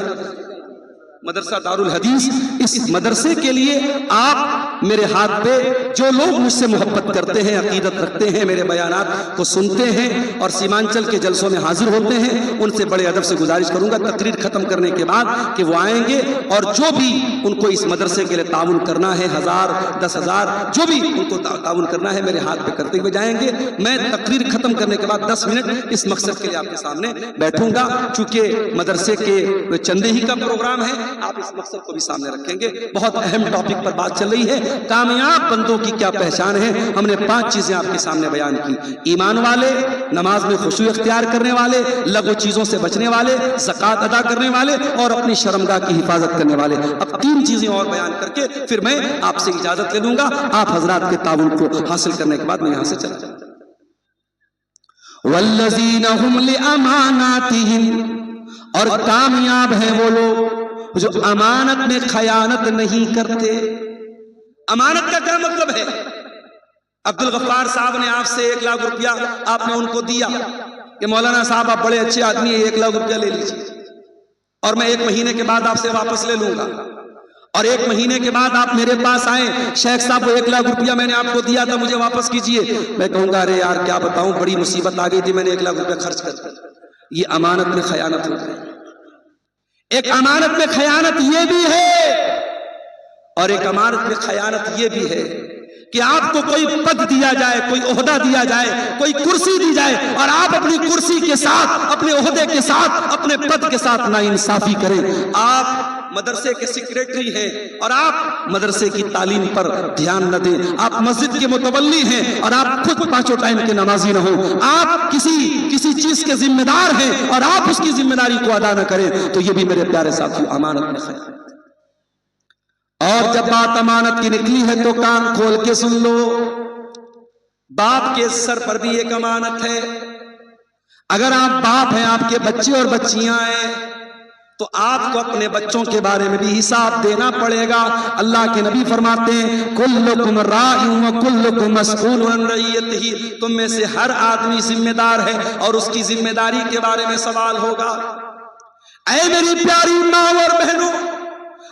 مدرسہ دارالحدیث، اس مدرسے کے لیے آپ میرے ہاتھ پہ جو لوگ مجھ سے محبت کرتے ہیں، عقیدت رکھتے ہیں، میرے بیانات کو سنتے ہیں اور سیمانچل کے جلسوں میں حاضر ہوتے ہیں، ان سے بڑے ادب سے گزارش کروں گا تقریر ختم کرنے کے بعد کہ وہ آئیں گے اور جو بھی ان کو اس مدرسے کے لیے تعاون کرنا ہے، 1000 10,000 جو بھی ان کو تعاون کرنا ہے میرے ہاتھ پہ کرتے ہوئے جائیں گے۔ میں تقریر ختم کرنے کے بعد 10 منٹ اس مقصد کے لیے آپ کے سامنے بیٹھوں گا، چونکہ مدرسے کے چندے ہی کا پروگرام ہے، آپ اس مقصد کو بھی سامنے رکھیں گے۔ بہت اہم ٹاپک پر بات چل رہی ہے، کامیاب بندوں کی کیا پہچان ہے۔ ہم نے 5 چیزیں آپ کے سامنے بیان کی، ایمان والے، نماز میں خشوع اختیار کرنے والے، لغو چیزوں سے بچنے والے، زکوٰۃ ادا کرنے والے اور اپنی شرمگاہ کی حفاظت کرنے والے۔ اب 3 چیزیں اور بیان کر کے پھر میں آپ سے اجازت لے لوں گا، آپ حضرات کے تعاون کو حاصل کرنے کے بعد میں یہاں سے چلا جاؤں گا۔ والذین هم لأماناتهم، اور کامیاب ہیں وہ لوگ جو امانت میں خیانت نہیں کرتے۔ امانت کا کیا مطلب ہے؟ عبدالغفار صاحب نے آپ سے 1 لاکھ روپیہ آپ نے ان کو دیا کہ مولانا صاحب آپ بڑے اچھے آدمی ہیں، 1 لاکھ روپیہ لے لیجیے اور میں 1 مہینے کے بعد آپ سے واپس لے لوں گا۔ اور 1 مہینے کے بعد آپ میرے پاس آئیں، شیخ صاحب وہ 1 لاکھ روپیہ میں نے آپ کو دیا تھا مجھے واپس کیجیے۔ میں کہوں گا ارے یار کیا بتاؤں، بڑی مصیبت آ گئی تھی، میں نے 1 لاکھ روپیہ خرچ کر دیا۔ یہ امانت میں خیانت ہو گئی۔ ایک امانت میں خیانت یہ بھی ہے اور ایک امانت میں خیانت یہ بھی ہے کہ آپ کو کوئی پد دیا جائے، کوئی عہدہ دیا جائے، کوئی کرسی دی جائے اور آپ اپنی کرسی کے ساتھ، اپنے عہدے کے ساتھ، اپنے پد کے ساتھ ناانصافی کریں۔ آپ مدرسے کے سیکریٹری ہیں اور آپ مدرسے کی تعلیم پر دھیان نہ دیں، آپ مسجد کے متولی ہیں اور آپ خود 5 ٹائم کے نمازی نہ ہوں، آپ کسی چیز کے ذمہ دار ہیں اور آپ اس کی ذمہ داری کو ادا نہ کریں، تو یہ بھی میرے پیارے ساتھیو امانت میں خیانت ہے۔ اور جب بات امانت کی نکلی ہے تو کان کھول کے سن لو، باپ کے سر پر بھی ایک امانت ہے۔ اگر آپ باپ ہیں، آپ کے بچے اور بچیاں ہیں، تو آپ کو اپنے بچوں کے بارے میں بھی حساب دینا پڑے گا۔ اللہ کے نبی فرماتے ہیں کلکم راع وکلکم مسئول عن رعیتہ، تم میں سے ہر آدمی ذمہ دار ہے اور اس کی ذمہ داری کے بارے میں سوال ہوگا۔ اے میری پیاری ماں اور بہنوں،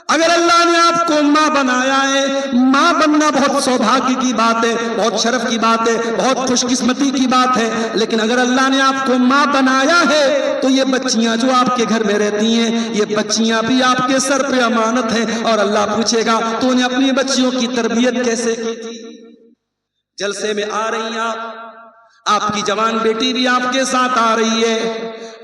اگر اللہ نے آپ کو ماں بنایا ہے، ماں بننا بہت سوبھاگیہ کی بات ہے، بہت شرف کی بات ہے، بہت خوش قسمتی کی بات ہے، لیکن اگر اللہ نے آپ کو ماں بنایا ہے تو یہ بچیاں جو آپ کے گھر میں رہتی ہیں، یہ بچیاں بھی آپ کے سر پہ امانت ہیں اور اللہ پوچھے گا تو نے اپنی بچیوں کی تربیت کیسے کی تھی۔ جلسے میں آ رہی ہیں آپ کی جوان بیٹی بھی آپ کے ساتھ آ رہی ہے،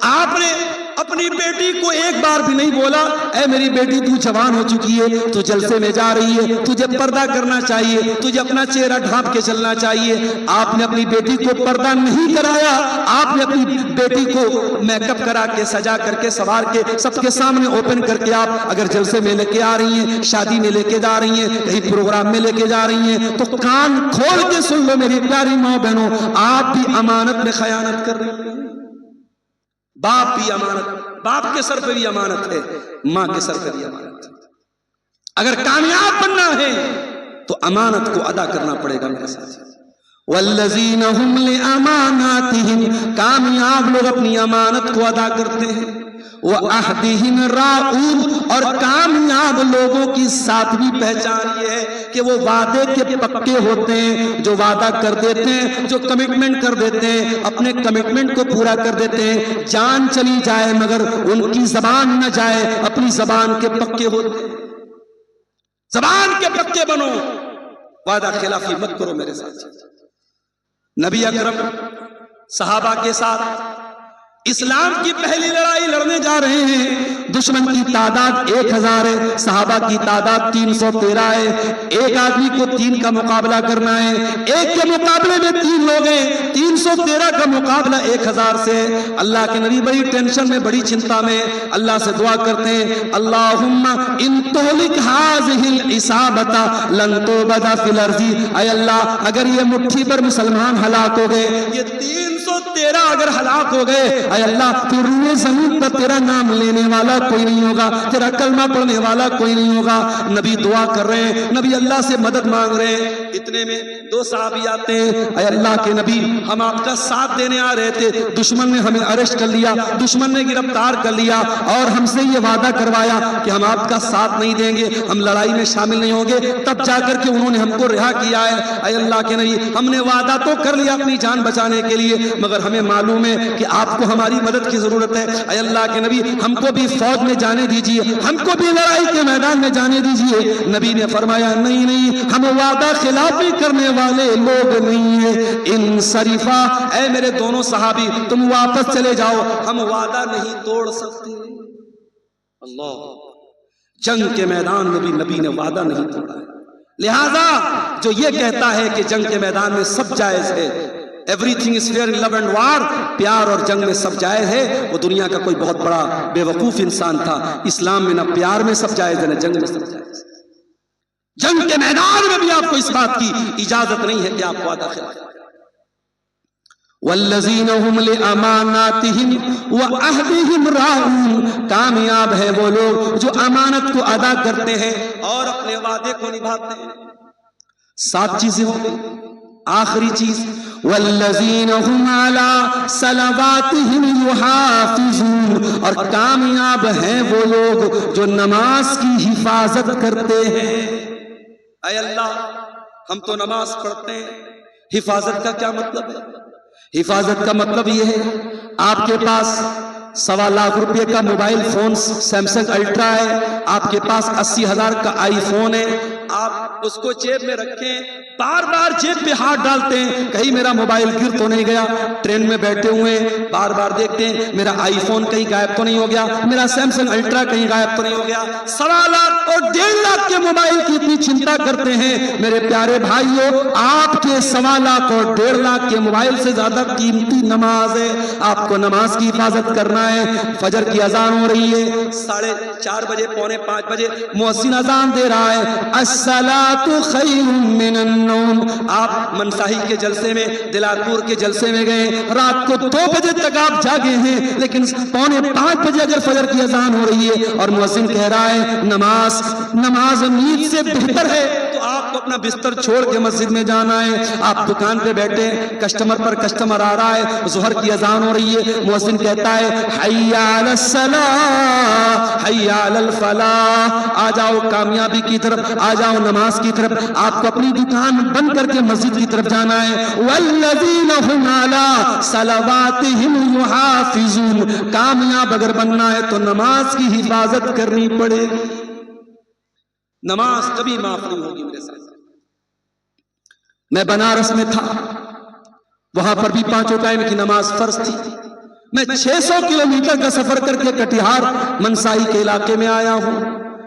آپ نے اپنی بیٹی کو ایک بار بھی نہیں بولا اے میری بیٹی تو جوان ہو چکی ہے، تو جلسے میں جا رہی ہے، تجھے پردہ کرنا چاہیے، تجھے اپنا چہرہ ڈھانپ کے چلنا چاہیے۔ آپ نے اپنی بیٹی کو پردہ نہیں کرایا، آپ نے اپنی بیٹی کو میک اپ کرا کے، سجا کر کے، سوار کے، سب کے سامنے اوپن کر کے آپ اگر جلسے میں لے کے آ رہی ہیں، شادی میں لے کے جا رہی ہیں، کہیں پروگرام میں لے کے جا رہی ہیں، تو کان کھول کے سن لو میری پیاری ماں بہنوں، آپ بھی امانت میں خیانت کر رہی ہیں۔ باپ بھی امانت، باپ کے سر پہ بھی امانت ہے، ماں کے سر پہ بھی امانت ہے۔ اگر کامیاب بننا ہے تو امانت کو ادا کرنا پڑے گا میرے ساتھ۔ والذین هم لاماناتهم، کامیاب لوگ اپنی امانت کو ادا کرتے ہیں۔ وَأَحْدِهِمْ رَاؤُونَ، اور کامیاب لوگوں کی ساتویں پہچان یہ ہے کہ وہ وعدے کے پکے ہوتے ہیں، جو وعدہ کر دیتے ہیں، جو کمٹمنٹ کر دیتے ہیں، اپنے کمٹمنٹ کو پورا کر دیتے ہیں، جان چلی جائے مگر ان کی زبان نہ جائے، اپنی زبان کے پکے ہوتے ہیں۔ زبان کے پکے بنو، وعدہ خلافی مت کرو میرے ساتھ۔ نبی اکرم صحابہ کے ساتھ اسلام کی پہلی لڑائی لڑنے جا رہے ہیں، دشمن کی تعداد 1000 ہے، صحابہ کی تعداد 313 ہے، ایک آدمی کو 3 کا مقابلہ کرنا ہے، ایک کے مقابلے میں 3 لوگ ہیں، 313 کا مقابلہ 1000 سے۔ اللہ کے نبی بڑی ٹینشن میں، بڑی چنتا میں، اللہ سے دعا کرتے ہیں، اللہم ان تہلک ھذہ العصابۃ لن تعبد فی الارض، اے اللہ اگر یہ مٹھی پر مسلمان ہلاک ہو گئے، یہ 313 اگر ہلاک ہو گئے، اے اللہ پھر روئے زمین پر تیرا نام لینے والا کوئی نہیں ہوگا، تیرا کلمہ پڑھنے والا کوئی نہیں ہوگا۔ نبی دعا کر رہے ہیں، نبی اللہ سے مدد مانگ رہے ہیں، اتنے میں 2 صحابی آتے ہیں، اے اللہ کے نبی ہم آپ کا ساتھ دینے آ رہے تھے، دشمن نے ہمیں اریسٹ کر لیا، دشمن نے گرفتار کر لیا اور ہم سے یہ وعدہ کروایا کہ ہم آپ کا ساتھ نہیں دیں گے، ہم لڑائی میں شامل نہیں ہوں گے، تب جا کر کے انہوں نے ہم کو رہا کیا ہے۔ اے اللہ کے نبی ہم نے وعدہ تو کر لیا اپنی جان بچانے کے لیے، مگر ہمیں معلوم ہے کہ آپ کو ہماری مدد کی ضرورت ہے، اے اللہ کے نبی ہم کو بھی فوج میں جانے دیجئے، ہم کو بھی لڑائی کے میدان میں جانے دیجئے۔ نبی نے فرمایا نہیں نہیں، ہم وعدہ خلافی کرنے والے لوگ نہیں ہیں، انصرفا، اے میرے دونوں صحابی تم واپس چلے جاؤ، ہم وعدہ نہیں توڑ سکتے۔ اللہ، جنگ کے میدان میں بھی نبی نے وعدہ نہیں توڑا ہے، لہذا جو یہ کہتا ہے کہ جنگ کے میدان میں سب جائز ہے، everything is fair in love and war، پیار اور جنگ میں سب جائز ہے، وہ دنیا کا کوئی بہت بڑا بے وقوف انسان تھا۔ اسلام میں نہ پیار میں سب جائز ہے، نہ جنگ میں سب جائز ہے۔ جنگ کے میدان میں بھی آپ کو اس بات کی اجازت نہیں ہے کہ آپ وعدہ خلاف کریں۔ والذین هم لاماناتہم وعہدہم راعون، کامیاب ہے وہ لوگ جو امانت کو ادا کرتے ہیں اور اپنے وعدے کو نبھاتے ہیں۔ 7 چیزیں ہوں گی، آخری چیز والذین هم علی صلواتہم یحافظون، اور کامیاب ہیں وہ لوگ جو نماز کی حفاظت کرتے ہیں۔ اے اللہ ہم تو نماز پڑھتے ہیں، حفاظت کا کیا مطلب ہے؟ حفاظت کا مطلب یہ ہے آپ کے پاس 1.25 لاکھ روپے کا موبائل فون سیمسنگ الٹرا ہے، آپ کے پاس 80,000 کا آئی فون ہے، آپ اس کو جیب میں رکھیں، بار بار جیب پہ ہاتھ ڈالتے ہیں کہیں میرا موبائل گر تو نہیں گیا، ٹرین میں بیٹھے ہوئے بار بار دیکھتے ہیں میرا آئی فون کہیں غائب تو نہیں ہو گیا، میرا سیمسنگ الٹرا کہیں غائب تو نہیں ہو گیا۔ 1.25 لاکھ اور 1.5 لاکھ کے موبائل کی اتنی چنتا کرتے ہیں میرے پیارے بھائیوں، آپ کے 1.25 لاکھ اور 1.5 لاکھ کے موبائل سے زیادہ قیمتی نماز ہے۔ آپ کو نماز کی حفاظت کرنا ہے۔ فجر کی اذان ہو رہی ہے، 4:30 بجے 4:45 بجے مؤذن اذان دے رہا ہے، الصلاۃ خیر من النوم۔ آپ منصاحی کے جلسے میں، دلال پور کے جلسے میں گئے، رات کو 2 بجے تک آپ جاگے ہیں، لیکن 4:45 بجے اگر فجر کی اذان ہو رہی ہے اور مؤذن کہہ رہا ہے نماز نیند سے بہتر ہے، تو آپ کو اپنا بستر چھوڑ کے مسجد میں جانا ہے۔ آپ دکان پہ بیٹھے، کسٹمر پر کسٹمر آ رہا ہے، ظہر کی اذان ہو رہی ہے، مؤذن کہتا ہے حی علی الصلاۃ حی علی الفلاح، آ جاؤ کامیابی کی طرف، آ جاؤ نماز کی طرف۔ آپ کو اپنی دکان بند کر کے مسجد کی طرف جانا ہے۔ والذین هم علی صلواتہم یحافظون، کامیاب اگر بننا ہے تو نماز کی حفاظت کرنی پڑے گی، نماز کبھی معاف نہیں ہوگی میرے ساتھ۔ میں بنارس میں تھا، وہاں پر بھی 5 ٹائم کی نماز فرض تھی۔ میں 600 کلومیٹر کا سفر کر کے کٹیہار منصائی کے علاقے میں آیا ہوں،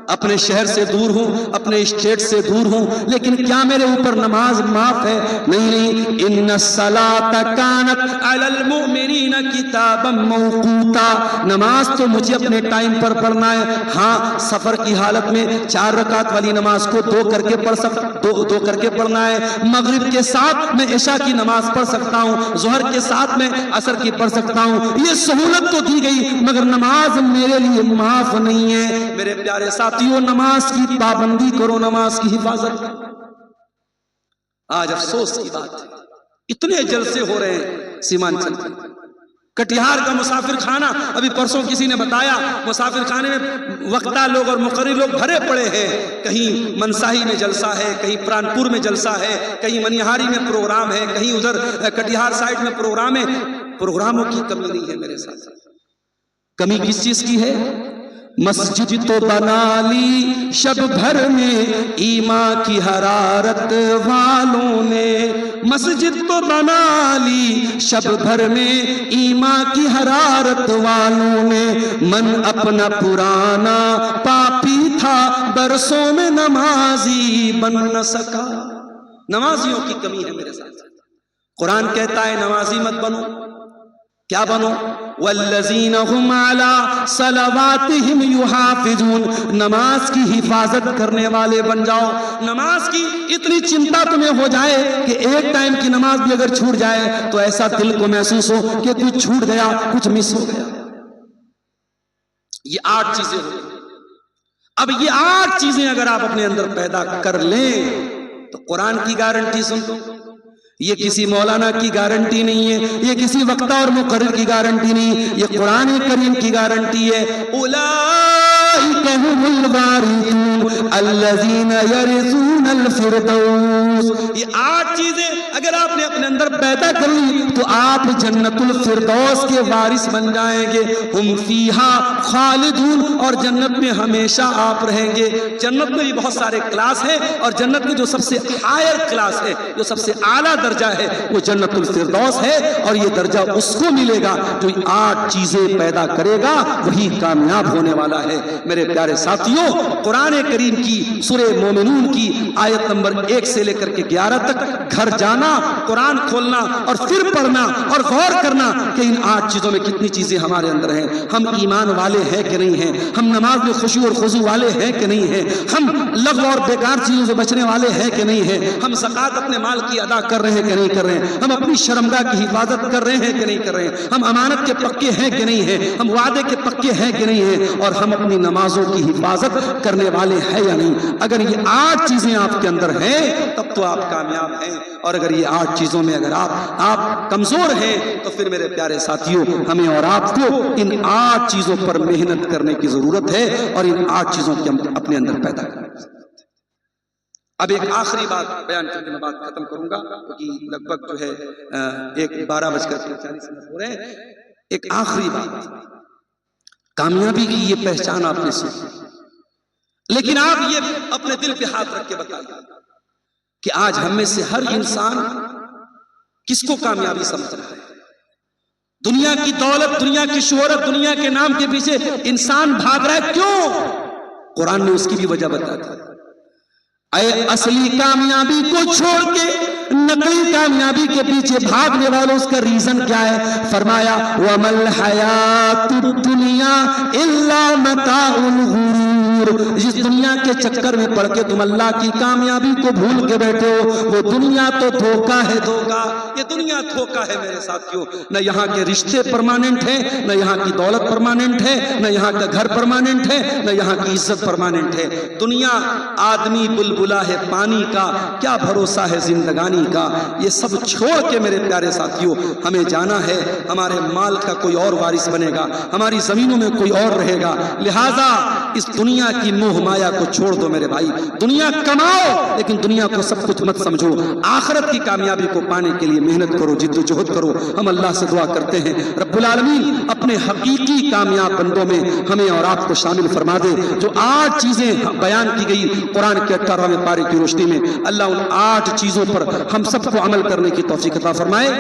اپنے شہر سے دور ہوں، اپنے اسٹیٹ سے دور ہوں، لیکن کیا میرے اوپر نماز معاف ہے؟ نہیں۔ ان الصلاۃ کانت علی المؤمنین کتابا موقوتا، نماز تو مجھے اپنے ٹائم پر پڑھنا ہے۔ ہاں سفر کی حالت میں 4 رکعت والی نماز کو 2 کر کے پڑھنا ہے، مغرب کے ساتھ میں عشاء کی نماز پڑھ سکتا ہوں، ظہر کے ساتھ میں عصر کی پڑھ سکتا ہوں، یہ سہولت تو دی گئی، مگر نماز میرے لیے معاف نہیں ہے۔ میرے پیارے ساتھیوں، نماز کی پابندی کرو، نماز کی حفاظت کرو۔ آج افسوس کی بات ہے، اتنے جلسے ہو رہے ہیں سیمانچل میں، کٹیہار کا مسافر خانہ، ابھی پرسوں کسی نے بتایا، مسافر خانے میں وقتہ لوگ اور مقرر لوگ بھرے پڑے ہیں، کہیں منساہی میں جلسہ ہے، کہیں پرانپور میں جلسہ ہے، کہیں منیہاری میں پروگرام ہے، کہیں ادھر کٹیہار سائٹ میں پروگرام ہے۔ پروگراموں کی کمی نہیں ہے میرے ساتھ، کمی کس چیز کی ہے؟ مسجد تو بنا لی شب بھر میں ایمان کی حرارت والوں نے، مسجد تو بنا لی شب بھر میں ایمان کی حرارت والوں نے، من اپنا پرانا پاپی تھا برسوں میں نمازی بن نہ سکا۔ نمازیوں کی کمی ہے میرے ساتھ، قرآن کہتا ہے نمازی مت بنو، کیا بنو؟ والذین هم علی صلواتہم یحافظون، نماز کی حفاظت کرنے والے بن جاؤ۔ نماز کی اتنی چنتا تمہیں ہو جائے کہ ایک ٹائم کی نماز بھی اگر چھوٹ جائے تو ایسا دل کو محسوس ہو کہ کچھ چھوٹ گیا، کچھ مس ہو گیا۔ یہ 8 چیزیں ہو گئی۔ اب یہ 8 چیزیں اگر آپ اپنے اندر پیدا کر لیں تو قرآن کی گارنٹی سن لو، یہ کسی مولانا کی گارنٹی نہیں ہے، یہ کسی وقتہ اور مقرر کی گارنٹی نہیں، یہ قرآن کریم کی گارنٹی ہے۔ اولئک هم الوارثون الذین یرثون الفردوس۔ یہ 8 چیزیں اگر آپ نے اپنے اندر پیدا کر لی تو آپ جنت الفردوس کے وارث بن جائیں گے۔ ہم فیہا خالدون، اور جنت میں ہمیشہ آپ رہیں گے۔ جنت میں بھی بہت سارے کلاس ہیں، اور جنت میں جو سب سے ہائر کلاس ہے، جو سب سے اعلیٰ درجہ ہے، وہ جنت الفردوس ہے، اور یہ درجہ اس کو ملے گا جو 8 چیزیں پیدا کرے گا، وہی کامیاب ہونے والا ہے۔ میرے پیارے ساتھیوں، قرآن کریم کی سورہ مومنون کی آیت نمبر 1 سے لے کر کے 11 تک گھر جانا، قرآن کھولنا اور پھر پڑھنا اور غور کرنا کہ ان 8 چیزوں میں کتنی چیزیں ہمارے اندر ہیں۔ ہم ایمان والے ہیں کہ نہیں ہیں؟ ہم نماز میں خشوع اور خضوع والے ہیں کہ نہیں ہیں؟ ہم لغو اور بیکار چیزوں سے بچنے والے ہیں کہ نہیں ہیں؟ ہم زکوٰۃ اپنے مال کی ادا کر رہے ہیں کہ نہیں کر رہے ہیں؟ ہم اپنی شرمگاہ کی حفاظت کر رہے ہیں کہ نہیں کر رہے ہیں؟ ہم امانت کے پکے ہیں کہ نہیں ہیں؟ ہم وعدے کے پکے ہیں کہ نہیں ہیں؟ اور ہم اپنی نمازوں کی حفاظت کرنے والے ہیں یا نہیں؟ اگر یہ 8 چیزیں آپ کے اندر ہیں تب تو آپ کامیاب ہیں، اور اگر یہ 8 چیزوں میں اگر آپ کمزور ہیں تو پھر میرے پیارے ساتھیوں، ہمیں اور آپ کو ان 8 چیزوں پر محنت کرنے کی ضرورت ہے، اور ان 8 چیزوں کی ہم اپنے اندر پیدا کریں۔ اب ایک آخری بات بیان کر کے میں بات ختم کروں گا، کیونکہ لگ بھگ جو ہے 12:40 ہو رہے ہیں۔ ایک آخری بات، کامیابی کی یہ پہچان آپ نے سنی، لیکن آپ یہ اپنے دل پہ ہاتھ رکھ کے بتائیے کہ آج ہم میں سے ہر انسان کس کو کامیابی سمجھ رہا ہے؟ دنیا کی دولت، دنیا کی شہرت، دنیا کے نام کے پیچھے انسان بھاگ رہا ہے، کیوں؟ قرآن نے اس کی بھی وجہ بتا دی۔ اے اصلی کامیابی کو چھوڑ کے نقلی کامیابی کے پیچھے بھاگنے والوں، اس کا ریزن کیا ہے؟ فرمایا وَمَا الْحَيَاةُ الدُّنْيَا إِلَّا مَتَاعُ الْغُرُورِ۔ جس دنیا کے چکر میں پڑ کے تم اللہ کی کامیابی کو بھول کے بیٹھے ہو، وہ دنیا تو دھوکہ ہے، دھوکہ۔ یہ دنیا دھوکہ ہے میرے ساتھیوں۔ نہ یہاں کے رشتے پرماننٹ ہیں، نہ یہاں کی دولت پرماننٹ ہے، نہ یہاں کا گھر پرماننٹ ہے، نہ یہاں کی عزت پرماننٹ ہے۔ دنیا آدمی بلبلا ہے پانی کا، کیا بھروسہ ہے زندگانی کا۔ یہ سب چھوڑ کے میرے پیارے ساتھیوں ہمیں جانا ہے۔ ہمارے مال کا کوئی اور وارث بنے گا، ہماری زمینوں میں کوئی اور رہے گا، لہٰذا اس دنیا کی موہ مایا کو چھوڑ دو میرے بھائی۔ دنیا کماؤ لیکن دنیا کو سب کچھ مت سمجھو۔ آخرت کی کامیابی کو پانے کے لیے محنت کرو، جد و جہد کرو۔ ہم اللہ سے دعا کرتے ہیں رب العالمین اپنے حقیقی کامیاب بندوں میں ہمیں اور آپ کو شامل فرما دے۔ جو 8 چیزیں بیان کی گئی قرآن کے 18ویں پارے کی روشنی میں، اللہ ان 8 چیزوں پر ہم سب کو عمل کرنے کی توفیق عطا فرمائے۔